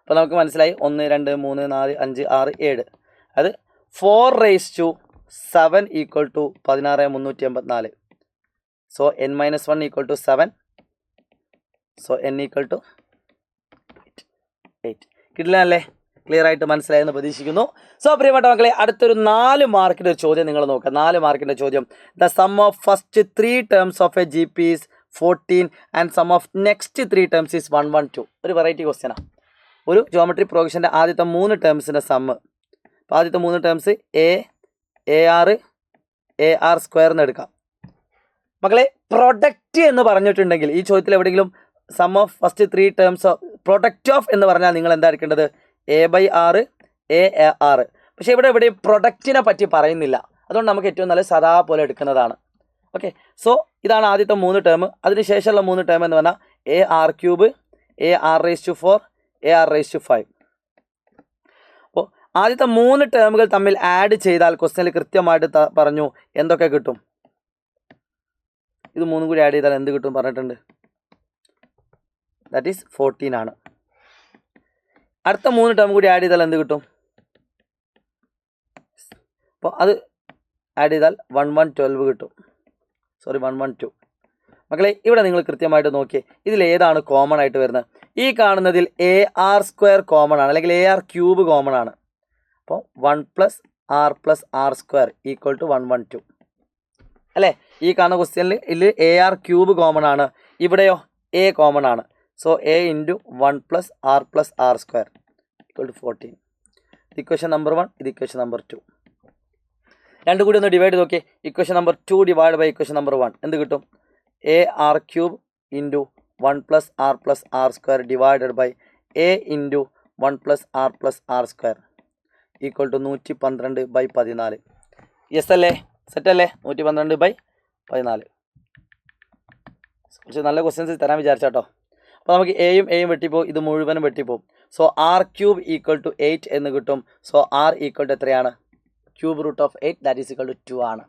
അപ്പോൾ നമുക്ക് മനസ്സിലായി 1 2 3 4 5 6 7. അത് 4/7 equal to 16,384. So n-1 equal to 7. So n equal to 8. കിട്ടില്ല അല്ലേ? ക്ലിയർ ആയിട്ട് മനസ്സിലായെന്ന് പ്രതീക്ഷിക്കുന്നു. സോ പ്രിയപ്പെട്ട മക്കളെ, അടുത്തൊരു 4 മാർക്കിൻ്റെ ഒരു ചോദ്യം നിങ്ങൾ നോക്കുക. 4 മാർക്കിൻ്റെ ചോദ്യം. The sum of first 3 terms of a GP is 14 and sum of next 3 terms is 112. ഒരു വെറൈറ്റി ക്വസ്റ്റ്യനാണ്. ഒരു ജോമെട്രി പ്രോഗ്രഷൻ്റെ ആദ്യത്തെ 3 ടേംസിൻ്റെ സമ്മ്. അപ്പോൾ ആദ്യത്തെ 3 ടേംസ് AR സ്ക്വയർ എന്ന് എടുക്കാം. മക്കളെ, പ്രൊഡക്റ്റ് എന്ന് പറഞ്ഞിട്ടുണ്ടെങ്കിൽ ഈ ചോദ്യത്തിൽ എവിടെയെങ്കിലും sum of first 3 terms product of എന്ന് പറഞ്ഞാൽ നിങ്ങൾ എന്താ എടുക്കേണ്ടത്? A/R AR. പക്ഷേ ഇവിടെ എവിടെയും പ്രൊഡക്റ്റിനെ പറ്റി പറയുന്നില്ല. അതുകൊണ്ട് നമുക്ക് ഏറ്റവും നല്ല സദാ പോലെ എടുക്കുന്നതാണ്. ഓക്കെ, സോ ഇതാണ് ആദ്യത്തെ 3 ടേം. അതിനുശേഷമുള്ള 3 ടേം എന്ന് പറഞ്ഞാൽ AR3, AR⁴, AR⁵. അപ്പോൾ ആദ്യത്തെ 3 ടേമുകൾ തമ്മിൽ ആഡ് ചെയ്താൽ ക്വസ്റ്റ്യനിൽ കൃത്യമായിട്ട് പറഞ്ഞു എന്തൊക്കെ കിട്ടും. ഇത് 3 കൂടി ആഡ് ചെയ്താൽ എന്ത് കിട്ടും പറഞ്ഞിട്ടുണ്ട്. ദാറ്റ് ഈസ് 14 ആണ്. അടുത്ത 3 ടേം കൂടി ആഡ് ചെയ്താൽ എന്ത് കിട്ടും? അപ്പോൾ അത് ആഡ് ചെയ്താൽ 112 കിട്ടും. 112. മക്കളെ, ഇവിടെ നിങ്ങൾ കൃത്യമായിട്ട് നോക്കിയേ, ഇതിൽ ഏതാണ് കോമൺ ആയിട്ട് വരുന്നത്? ഈ കാണുന്നതിൽ AR² കോമൺ ആണ്, അല്ലെങ്കിൽ AR³ കോമൺ ആണ്. അപ്പോൾ 1 + R + R² ഈക്വൽ ടു 112 അല്ലേ? ഈ കാണുന്ന ക്വസ്റ്റ്യനിൽ ഇതിൽ AR³ കോമൺ ആണ്, ഇവിടെയോ A കോമൺ ആണ്. So A × 1 + R + R² equal to 14. ഇത് ഇക്വേഷൻ നമ്പർ 1, ഇത് ഇക്വേഷൻ നമ്പർ 2. രണ്ടും കൂടി ഒന്ന് ഡിവൈഡ് നോക്കിയേ. Equation number 2 divide by equation number 1 എന്ത് കിട്ടും? AR³ × 1 + R + R² divided by A × 1 + R + R² equal to 112/14. Yes അല്ലേ? സെറ്റ് അല്ലേ? 112/14. കുറച്ച് നല്ല ക്വസ്റ്റ്യൻസ് തരാൻ വിചാരിച്ചാട്ടോ. അപ്പോൾ നമുക്ക് എയും വെട്ടിപ്പോവും, ഇത് മുഴുവനും വെട്ടിപ്പോവും. സോ R³ ഈക്വൽ ടു 8 എന്ന് കിട്ടും. സോ R ഈക്വൽ ടു എത്രയാണ്? √8 ദാറ്റ് ഈസ് ഈക്വൽ ടു 2 ആണ്.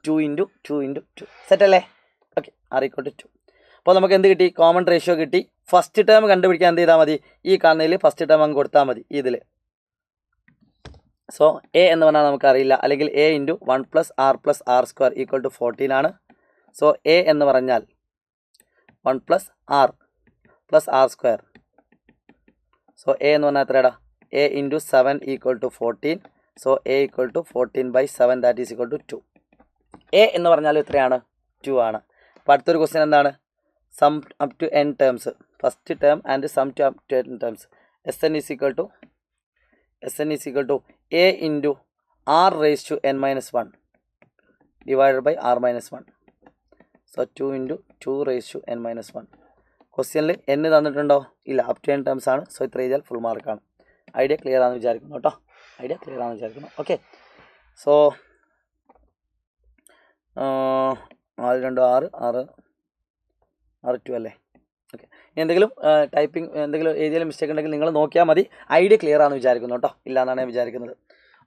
2 × 2 × 2 സെറ്റ് അല്ലേ? Okay, R equal to 2. അപ്പോൾ നമുക്ക് എന്ത് കിട്ടി? കോമൺ റേഷ്യോ കിട്ടി. ഫസ്റ്റ് ടേം കണ്ടുപിടിക്കാൻ എന്ത് ചെയ്താൽ മതി? ഈ കാണുന്നതിൽ ഫസ്റ്റ് ടേം അങ്ങ് കൊടുത്താൽ മതി ഇതിൽ. സോ A എന്ന് പറഞ്ഞാൽ നമുക്കറിയില്ല, അല്ലെങ്കിൽ A × 1 + R + R² equal to 14 ആണ്. സോ A എന്ന് പറഞ്ഞാൽ 1 + R + R². സോ A എന്ന് പറഞ്ഞാൽ എത്രയാടാ? A × 7 equal to 14. So A equal to 14/7 that is equal to 2. A എന്ന് പറഞ്ഞാൽ എത്രയാണ്? 2 ആണ്. അപ്പോൾ അടുത്തൊരു ക്വസ്റ്റ്യൻ എന്താണ്? Sum up to n terms, first term and sum to up to n terms. Sn is equal to A × R⁻n-1 divided by R-1. So 2 × 2⁻n-1. ക്വസ്റ്റ്യനിൽ n തന്നിട്ടുണ്ടോ? ഇല്ല, അപ് ടു n ടേംസ് ആണ്. So ഇത്ര എഴുതിയാൽ full മാർക്കാണ്. Idea clear ആണെന്ന് വിചാരിക്കുന്നു കേട്ടോ. ഐഡിയ ക്ലിയർ ആണെന്ന് വിചാരിക്കുന്നു. ഓക്കെ, സോ 4 2 6 2 അല്ലേ? ഓക്കെ, ഇനി എന്തെങ്കിലും ടൈപ്പിംഗ് എന്തെങ്കിലും ഏതെങ്കിലും മിസ്റ്റേക്ക് ഉണ്ടെങ്കിൽ നിങ്ങൾ നോക്കിയാൽ മതി. ഐഡിയ ക്ലിയർ ആണെന്ന് വിചാരിക്കുന്നു കേട്ടോ. ഇല്ല എന്നാണ് ഞാൻ വിചാരിക്കുന്നത്.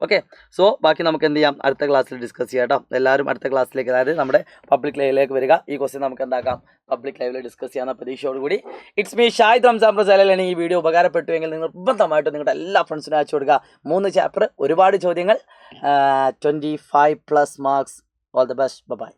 ഓക്കെ, സോ ബാക്കി നമുക്ക് എന്ത് ചെയ്യാം? അടുത്ത ക്ലാസ്സിൽ ഡിസ്കസ് ചെയ്യാം കേട്ടോ. എല്ലാവരും അടുത്ത ക്ലാസ്സിലേക്ക്, അതായത് നമ്മുടെ പബ്ലിക് ലൈവിലേക്ക് വരിക. ഈ ക്വസ്റ്റ്യൻ നമുക്ക് എന്താക്കാം? പബ്ലിക് ലൈവിൽ ഡിസ്കസ് ചെയ്യാവുന്ന പ്രതീക്ഷയോടുകൂടി ഇറ്റ്സ് മീ ഷാഹിദ് റംസാൻ പ്രസാലാണ്. ഈ വീഡിയോ ഉപകാരപ്പെട്ടുവെങ്കിൽ നിങ്ങൾ നിർബന്ധമായിട്ട് നിങ്ങളുടെ എല്ലാ ഫ്രണ്ട്സിനും അയച്ചു കൊടുക്കുക. 3 ചാപ്റ്റർ, ഒരുപാട് ചോദ്യങ്ങൾ, 25+ marks. All the best. By.